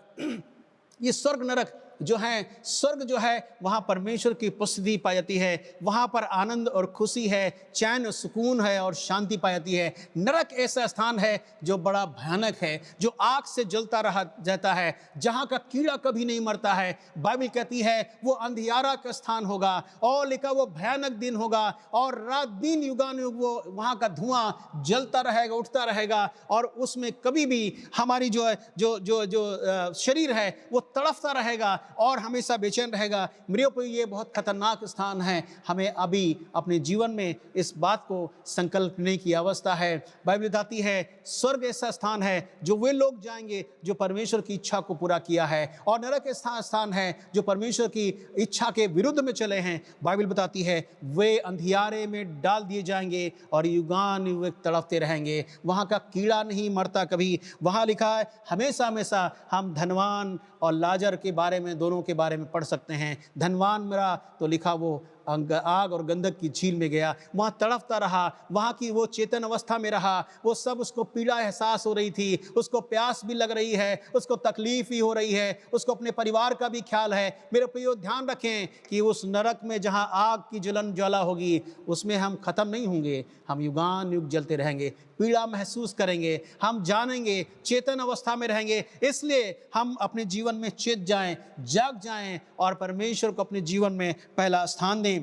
A: ये स्वर्ग नरक जो है, स्वर्ग जो है वहाँ परमेश्वर की उपस्थिति पाई जाती है, वहाँ पर आनंद और खुशी है, चैन और सुकून है और शांति पाई जाती है। नरक ऐसा स्थान है जो बड़ा भयानक है, जो आग से जलता रहा जाता है, जहाँ का कीड़ा कभी नहीं मरता है। बाइबल कहती है वो अंधियारा का स्थान होगा, और लिखा वो भयानक दिन होगा, और रात दिन युगानुयुग वो वहाँ का धुआं जलता रहेगा, उठता रहेगा, और उसमें कभी भी हमारी जो है जो शरीर है वो तड़फता रहेगा और हमेशा बेचैन रहेगा। मेरे ऊपर ये बहुत खतरनाक स्थान है। हमें अभी अपने जीवन में इस बात को संकल्प लेने की अवस्था है। बाइबल बताती है स्वर्ग ऐसा स्थान है जो वे लोग जाएंगे जो परमेश्वर की इच्छा को पूरा किया है, और नरक ऐसा स्थान है जो परमेश्वर की इच्छा के विरुद्ध में चले हैं। बाइबल बताती है वे अंधियारे में डाल दिए जाएंगे और युगानुयुग तड़पते रहेंगे। वहाँ का कीड़ा नहीं मरता कभी। वहाँ लिखा है हमेशा हमेशा हम धनवान और लाजर के बारे में, दोनों के बारे में पढ़ सकते हैं। धनवान मेरा तो लिखा वो आग और गंधक की झील में गया, वहाँ तड़पता रहा, वहाँ की वो चेतन अवस्था में रहा। वो सब उसको पीड़ा एहसास हो रही थी, उसको प्यास भी लग रही है, उसको तकलीफ भी हो रही है, उसको अपने परिवार का भी ख्याल है। मेरे प्रियो, ध्यान रखें कि उस नरक में जहाँ आग की जलन ज्वाला होगी, उसमें हम खत्म नहीं होंगे, हम युगान युग जलते रहेंगे, पीड़ा महसूस करेंगे, हम जानेंगे, चेतन अवस्था में रहेंगे। इसलिए हम अपने जीवन में चेत जाएं, जाग जाएं और परमेश्वर को अपने जीवन में पहला स्थान दें।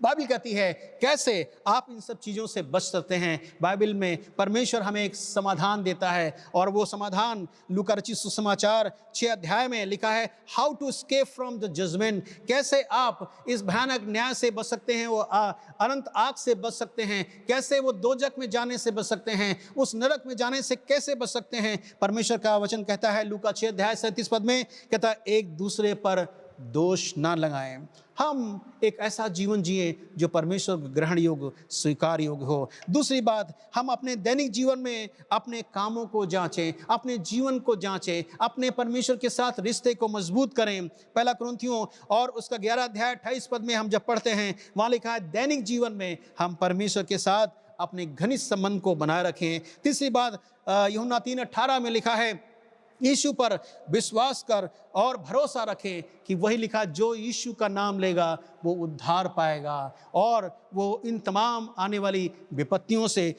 A: बाइबल कहती है कैसे आप इन सब चीज़ों से बच सकते हैं। बाइबल में परमेश्वर हमें एक समाधान देता है, और वो समाधान लूका रचित सुसमाचार 6 अध्याय में लिखा है, how to escape from the judgment. कैसे आप इस भयानक न्याय से बच सकते हैं, वो अनंत आग से बच सकते हैं, कैसे वो दोजक में जाने से बच सकते हैं, उस नरक में जाने से कैसे बच सकते हैं। परमेश्वर का वचन कहता है लूका 6 अध्याय 37 पद में, कहता है एक दूसरे पर दोष ना लगाएं। हम एक ऐसा जीवन जिए जो परमेश्वर ग्रहण योग्य, स्वीकार योग्य हो। दूसरी बात, हम अपने दैनिक जीवन में अपने कामों को जांचें, अपने जीवन को जांचें, अपने परमेश्वर के साथ रिश्ते को मजबूत करें। पहला कुरिन्थियों और उसका 11 अध्याय 28 पद में हम जब पढ़ते हैं, वहाँ लिखा है दैनिक जीवन में हम परमेश्वर के साथ अपने घनिष्ठ संबंध को बनाए रखें। तीसरी बात, यूहन्ना 3:18 में लिखा है यीशु पर विश्वास कर और भरोसा रखें कि वही लिखा जो यीशु का नाम लेगा वो उद्धार पाएगा और वो इन तमाम आने वाली विपत्तियों से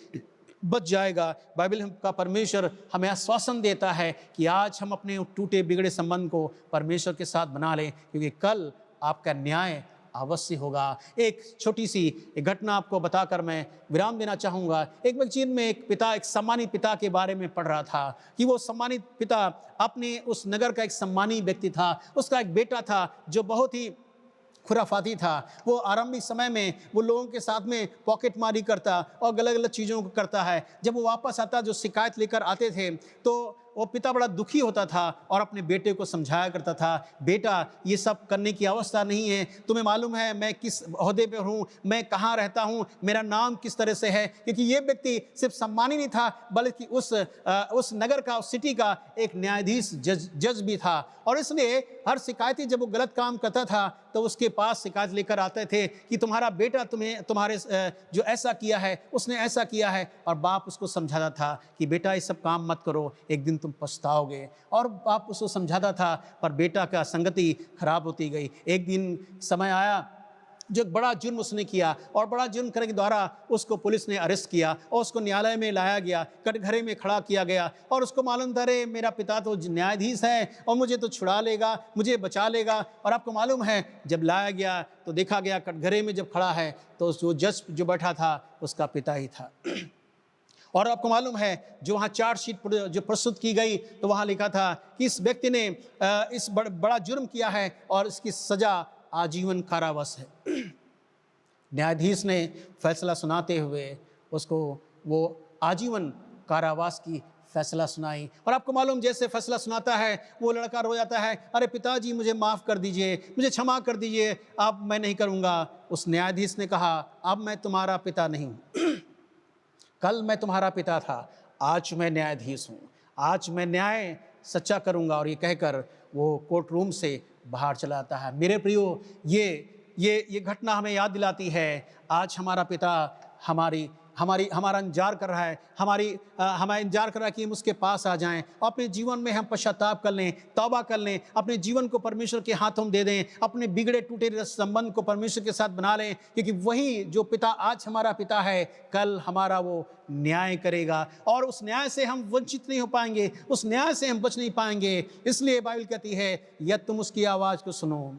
A: बच जाएगा। बाइबल का परमेश्वर हमें आश्वासन देता है कि आज हम अपने टूटे बिगड़े संबंध को परमेश्वर के साथ बना लें, क्योंकि कल आपका न्याय अवश्य होगा। एक छोटी सी एक घटना आपको बताकर मैं विराम देना चाहूँगा। एक मैगजीन में एक पिता, एक सम्मानित पिता के बारे में पढ़ रहा था कि वो सम्मानित पिता अपने उस नगर का एक सम्मानित व्यक्ति था। उसका एक बेटा था जो बहुत ही खुराफाती था। वो आरंभिक समय में वो लोगों के साथ में पॉकेट मारी करता और गलत गलत चीज़ों को करता है। जब वो वापस आता, जो शिकायत लेकर आते थे, तो वो पिता बड़ा दुखी होता था और अपने बेटे को समझाया करता था, बेटा ये सब करने की अवस्था नहीं है, तुम्हें मालूम है मैं किस ओहदे पे हूँ, मैं कहाँ रहता हूँ, मेरा नाम किस तरह से है। क्योंकि ये व्यक्ति सिर्फ सम्मानी नहीं था बल्कि उस नगर का, उस सिटी का एक न्यायाधीश जज भी था। और इसलिए हर शिकायती जब वो गलत काम करता था तो उसके पास शिकायत लेकर आते थे कि तुम्हारा बेटा तुम्हारे जो ऐसा किया है, उसने ऐसा किया है। और बाप उसको समझाता था कि बेटा ये सब काम मत करो, एक दिन तुम पछताओगे। और बाप उसको समझाता था, पर बेटा का संगति खराब होती गई। एक दिन समय आया जो एक बड़ा जुर्म उसने किया और बड़ा जुर्म करने के द्वारा उसको पुलिस ने अरेस्ट किया और उसको न्यायालय में लाया गया, कटघरे में खड़ा किया गया। और उसको मालूम था अरे मेरा पिता तो न्यायाधीश है और मुझे तो छुड़ा लेगा, मुझे बचा लेगा। और आपको मालूम है जब लाया गया तो देखा गया कटघरे में जब खड़ा है तो जो जज जो बैठा था उसका पिता ही था। और आपको मालूम है जो वहाँ चार्जशीट जो प्रस्तुत की गई तो वहाँ लिखा था कि इस व्यक्ति ने इस बड़ा जुर्म किया है और इसकी सज़ा आजीवन कारावास है। न्यायाधीश ने फैसला सुनाते हुए उसको वो आजीवन कारावास की फैसला सुनाई। और आपको मालूम जैसे फैसला सुनाता है वो लड़का रो जाता है, अरे पिताजी मुझे माफ़ कर दीजिए, मुझे क्षमा कर दीजिए, अब मैं नहीं करूँगा। उस न्यायाधीश ने कहा अब मैं तुम्हारा पिता नहीं हूँ, कल मैं तुम्हारा पिता था, आज मैं न्यायाधीश हूँ, आज मैं न्याय सच्चा करूँगा। और ये कहकर वो कोर्ट रूम से बाहर चला जाता है। मेरे प्रियो, ये घटना हमें याद दिलाती है आज हमारा पिता हमारा इंतजार कर रहा है, हमारा इंतजार कर रहा है कि हम उसके पास आ जाएं, अपने जीवन में हम पश्चाताप कर लें, तौबा कर लें, अपने जीवन को परमेश्वर के हाथों में दे दें, अपने बिगड़े टूटे संबंध को परमेश्वर के साथ बना लें। क्योंकि वही जो पिता आज हमारा पिता है कल हमारा वो न्याय करेगा और उस न्याय से हम वंचित नहीं हो पाएंगे, उस न्याय से हम बच नहीं पाएंगे। इसलिए बाइबल कहती है यदि तुम उसकी आवाज़ को सुनो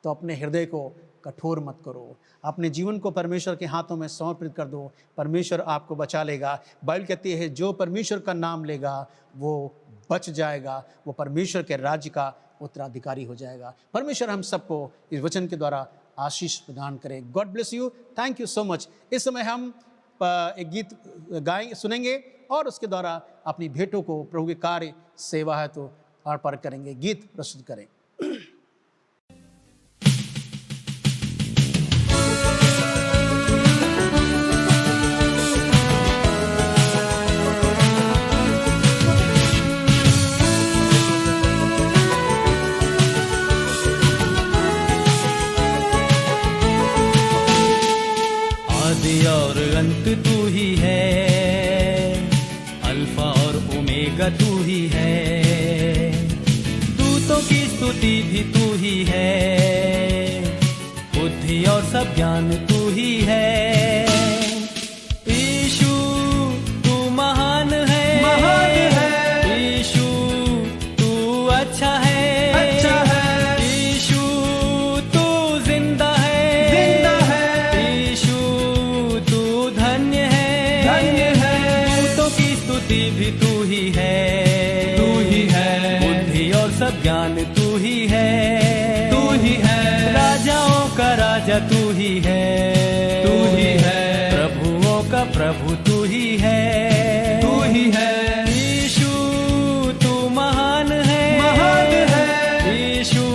A: तो अपने हृदय को कठोर मत करो, अपने जीवन को परमेश्वर के हाथों में समर्पित कर दो, परमेश्वर आपको बचा लेगा। बाइबल कहती है जो परमेश्वर का नाम लेगा वो बच जाएगा, वो परमेश्वर के राज्य का उत्तराधिकारी हो जाएगा। परमेश्वर हम सबको इस वचन के द्वारा आशीष प्रदान करे। God bless you, thank you so much. इस समय हम एक गीत सुनेंगे और उसके द्वारा अपनी भेंटों को प्रभु के कार्य सेवा है तो अर्पण करेंगे। गीत प्रस्तुत करें।
C: और अंत तू ही है, अल्फा और ओमेगा तू ही है, दूतों की स्तुति भी तू ही है, बुद्धि और सब ज्ञान तू ही है। यीशु तू महान है, यीशु तू अच्छा है, यीशु तू जिंदा है, भी तू ही है, बुद्धि और सब ज्ञान तू ही है, राजाओं का राजा तू ही है, प्रभुओं का प्रभु तू ही है, यीशु तू महान है, यीशु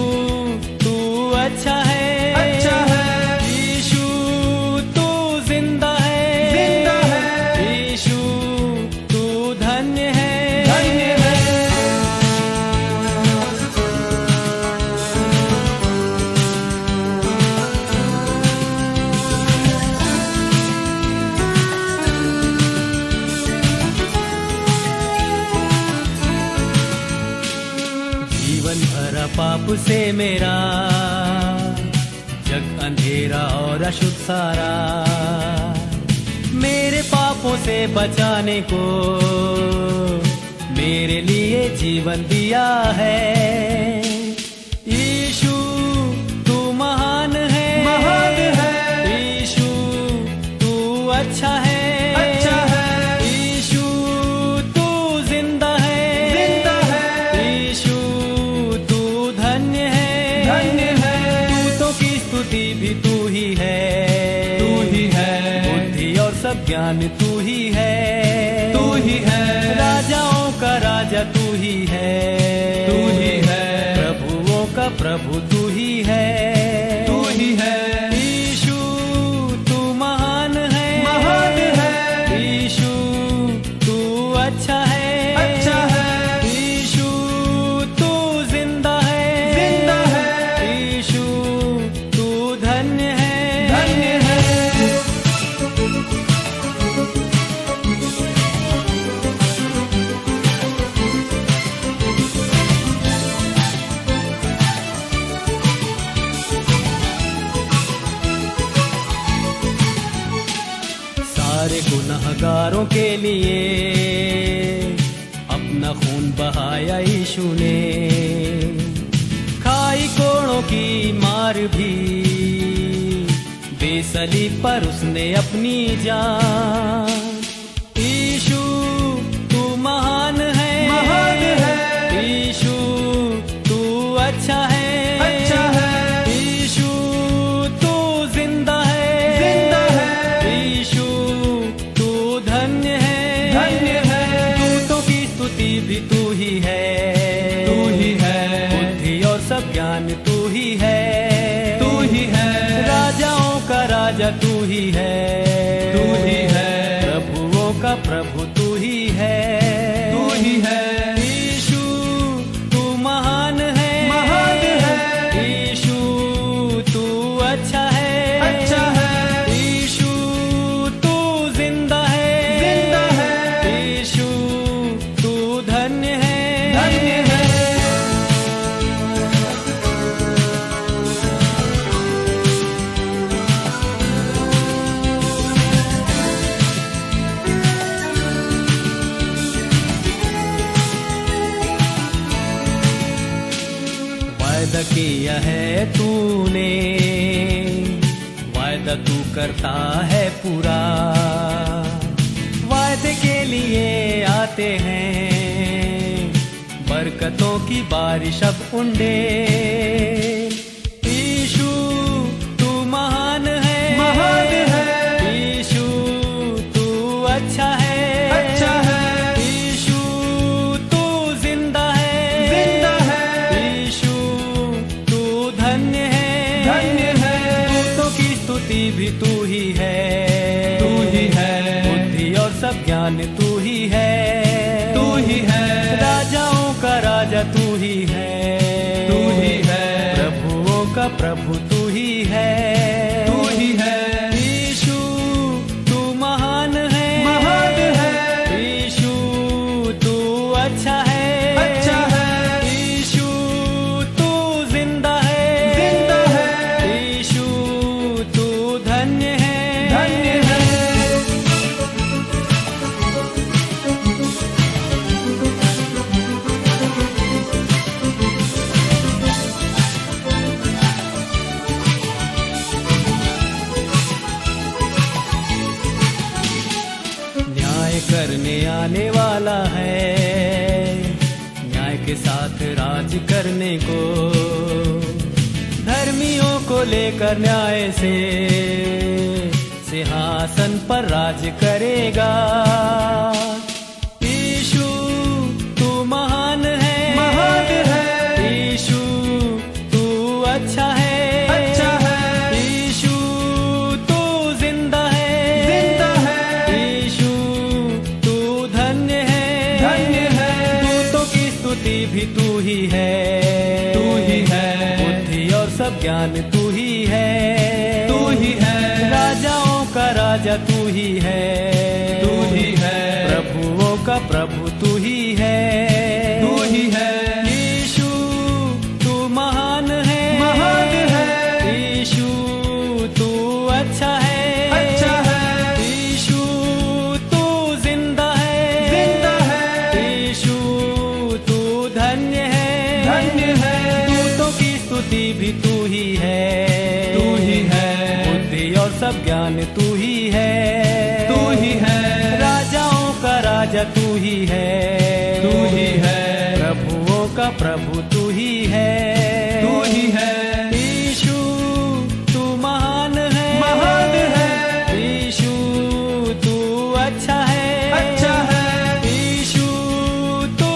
C: तू अच्छा है, यीशु तू जिंदा है, यीशु तू धन्य है। जीवन भरा पाप से मेरा, जग अंधेरा और अशुद्ध सारा, मेरे पापों से बचाने को मेरे लिए जीवन दिया है। यीशु तू महान है, यीशु तू अच्छा है, यीशु तू जिंदा है, यीशु तू धन्य है, दूतों की स्तुति भी तू ही है, बुद्धि और सब ज्ञान तू ही है, राजाओं का राजा राजा तू ही है,
B: तू ही है,
C: प्रभुओं का प्रभु तू ही है,
B: तू ही है।
C: यीशु तू महान है,
B: महान है,
C: यीशु तू अच्छा है,
B: अच्छा है,
C: यीशु तू जिंदा है,
B: जिंदा है,
C: यीशु तू धन्य है,
B: धन्य है।
C: सारे गुनहगारों के लिए अपना खून बहाया यीशु ने, खाई कोड़ों की मार भी बेसलीब पर उसने अपनी जान। यीशु तू महान है,
B: महान है,
C: यीशु तू अच्छा है,
B: अच्छा है,
C: यीशु तू जिंदा है,
B: जिंदा है,
C: यीशु तू धन्य है,
B: धन्य है।
C: दूतों की स्तुति भी तू ही है,
B: तू ही है,
C: बुद्धि और सब ज्ञान तू ही है,
B: तू ही है,
C: राजाओं का राजा तू ही है,
B: तू ही है,
C: प्रभुओं का प्रभु तू ही है,
B: तू ही है।
C: यीशु तू महान है,
B: महान है,
C: यीशु तू अच्छा है,
B: अच्छा है,
C: यीशु तू जिंदा है,
B: जिंदा है,
C: यीशु तू धन्य है,
B: धन्य है।
C: वायदा किया है तूने, वायदा तू करता है पूरा, वायदे के लिए आते हैं बरकतों की बारिश अब उंडे। यीशु तू महान है,
B: महान है,
C: यीशु तू अच्छा है,
B: अच्छा है,
C: यीशु तू जिंदा है,
B: जिंदा है,
C: यीशु तू धन्य है,
B: धन्य है।
C: दूतों की स्तुति भी तू ही है,
B: तू ही है,
C: बुद्धि और सब ज्ञान तू ही है,
B: तू ही है,
C: राजाओं का राजा तू ही है,
B: तू ही है,
C: प्रभुओं का प्रभु तू ही है,
B: तू ही है।
C: यीशु तू महान है,
B: महान है,
C: यीशु तू अच्छा है,
B: अच्छा है,
C: यीशु तू जिंदा है,
B: जिंदा है,
C: यीशु तू धन्य है,
B: धन्य है।
C: न्याय करने आने वाला है, न्याय के साथ राज करने को, धर्मियों को लेकर न्याय से सिंहासन पर राज करेगा। यीशु तू महान है,
B: महान है,
C: यीशु तू अच्छा है,
B: अच्छा है,
C: यीशु तू जिंदा है,
B: जिंदा है,
C: यीशु तू धन्य है,
B: धन्य है।
C: दूतों की स्तुति भी तू ही है,
B: तू ही है,
C: बुद्धि और सब ज्ञान तू ही है,
B: तू ही है,
C: राजाओं का राजा तू ही है,
B: तू ही है,
C: प्रभुओं का प्रभु तू ही है,
B: तू ही है।
C: यीशु तू महान है,
B: महान है,
C: यीशु तू अच्छा है,
B: अच्छा है,
C: यीशु तू जिंदा है,
B: जिंदा है,
C: यीशु तू धन्य है,
B: धन्य है।
C: दूतों की स्तुति भी तू ही है,
B: तू ही है,
C: बुद्धि और सब ज्ञान तू ही है,
B: तू ही है,
C: राजाओं का राजा तू ही है,
B: तू ही है,
C: प्रभुओं का प्रभु तू ही है,
B: तू ही है।
C: यीशु तू महान है,
B: महान है,
C: यीशु तू अच्छा है,
B: अच्छा है,
C: यीशु तू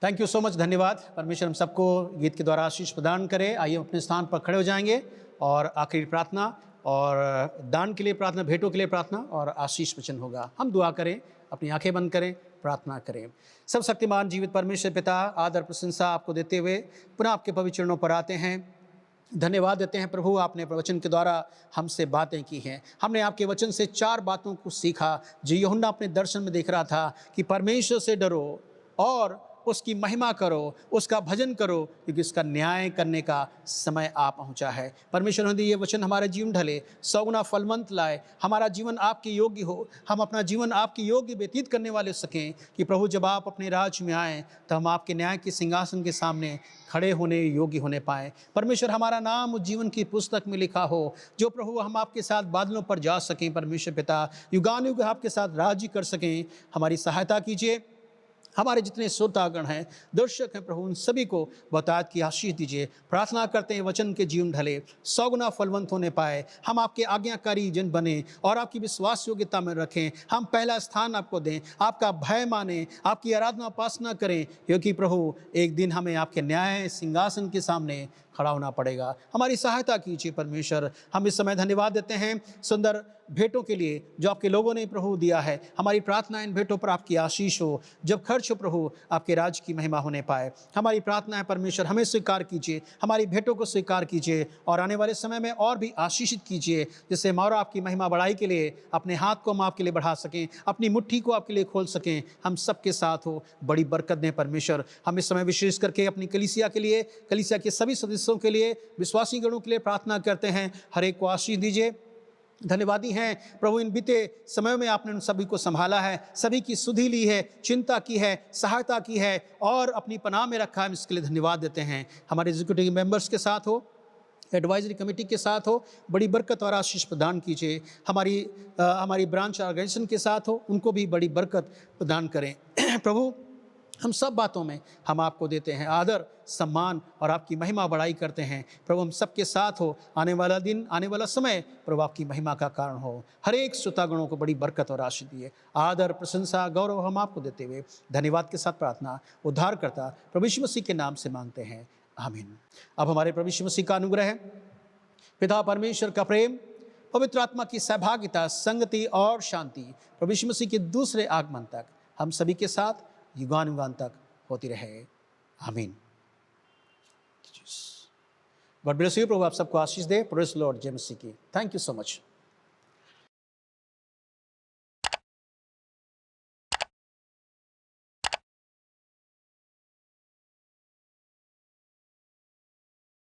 A: थैंक यू सो मच, धन्यवाद। परमेश्वर हम सबको गीत के द्वारा आशीष प्रदान करे। आइए अपने स्थान पर खड़े हो जाएंगे और आखिरी प्रार्थना और दान के लिए प्रार्थना, भेंटों के लिए प्रार्थना और आशीष वचन होगा। हम दुआ करें, अपनी आंखें बंद करें, प्रार्थना करें। सब शक्तिमान जीवित परमेश्वर पिता, आदर प्रशंसा आपको देते हुए पुनः आपके पवित्र चरणों पर आते हैं। धन्यवाद देते हैं प्रभु, आपने वचन के द्वारा हमसे बातें की हैं। हमने आपके वचन से 4 बातों को सीखा जो यूहन्ना अपने दर्शन में देख रहा था कि परमेश्वर से डरो और उसकी महिमा करो, उसका भजन करो, क्योंकि उसका न्याय करने का समय आ पहुंचा है। परमेश्वर यदि ये वचन हमारे जीवन ढले, 100 गुना फलवंत लाए, हमारा जीवन आपके योग्य हो, हम अपना जीवन आपके योग्य व्यतीत करने वाले सकें, कि प्रभु जब आप अपने राज्य में आएँ तो हम आपके न्याय के सिंहासन के सामने खड़े होने योग्य होने पाएँ। परमेश्वर हमारा नाम उस जीवन की पुस्तक में लिखा हो, जो प्रभु हम आपके साथ बादलों पर जा सकें। परमेश्वर पिता, युगानुयुग आपके साथ राज्य कर सकें। हमारी सहायता कीजिए। हमारे जितने श्रोतागण हैं, दर्शक हैं, प्रभु उन सभी को बहुतायत की आशीष दीजिए। प्रार्थना करते हैं वचन के जीवन ढले, 100 गुना फलवंत होने पाए, हम आपके आज्ञाकारी जन बने और आपकी विश्वास योग्यता में रखें। हम पहला स्थान आपको दें, आपका भय माने, आपकी आराधना उपासना करें, क्योंकि प्रभु एक दिन हमें आपके न्याय सिंहासन के सामने खड़ा होना पड़ेगा। हमारी सहायता कीजिए परमेश्वर। हम इस समय धन्यवाद देते हैं सुंदर भेंटों के लिए जो आपके लोगों ने प्रभु दिया है। हमारी प्रार्थना इन भेंटों पर आपकी आशीष हो, जब खर्च हो प्रभु आपके राज्य की महिमा होने पाए। हमारी प्रार्थना है परमेश्वर, हमें स्वीकार कीजिए, हमारी भेंटों को स्वीकार कीजिए और आने वाले समय में और भी आशीषित कीजिए, जिससे हम और आपकी महिमा बढ़ाई के लिए अपने हाथ को हम आपके लिए बढ़ा सकें, अपनी मुट्ठी को आपके लिए खोल सकें। हम सबके साथ हो, बड़ी बरकत दें परमेश्वर। हम इस समय विशेष करके अपनी कलीसिया के लिए, कलीसिया के सभी सदस्यों के लिए, विश्वासी गणों के लिए प्रार्थना करते हैं। हर एक को आशीष दीजिए। धन्यवादी हैं प्रभु, इन बीते समय में आपने उन सभी को संभाला है, सभी की सुधि ली है, चिंता की है, सहायता की है और अपनी पनाह में रखा है। इसके लिए धन्यवाद देते हैं। हमारे एग्जीक्यूटिव मेंबर्स के साथ हो, एडवाइजरी कमेटी के साथ हो, बड़ी बरकत और आशीष प्रदान कीजिए। हमारी ब्रांच ऑर्गेनाइजेशन के साथ हो, उनको भी बड़ी बरकत प्रदान करें। प्रभु हम सब बातों में हम आपको देते हैं आदर, सम्मान और आपकी महिमा बढ़ाई करते हैं। प्रभु हम सबके साथ हो, आने वाला दिन, आने वाला समय प्रभु आपकी महिमा का कारण हो। हर एक श्रोतागणों को बड़ी बरकत और आशीष दिए। आदर, प्रशंसा, गौरव हम आपको देते हुए धन्यवाद के साथ प्रार्थना उद्धारकर्ता प्रभु यीशु मसीह के नाम से मांगते हैं, आमीन। अब हमारे प्रभु यीशु मसीह का अनुग्रह, पिता परमेश्वर का प्रेम, पवित्र आत्मा की सहभागिता, संगति और शांति प्रभु यीशु मसीह के दूसरे आगमन तक हम सभी के साथ युगानुगान तक होती रहे, आमीन। God bless you. प्रभु आप सबको आशीष दे। प्रेज़ लॉर्ड जय मसीह की। Thank you so much.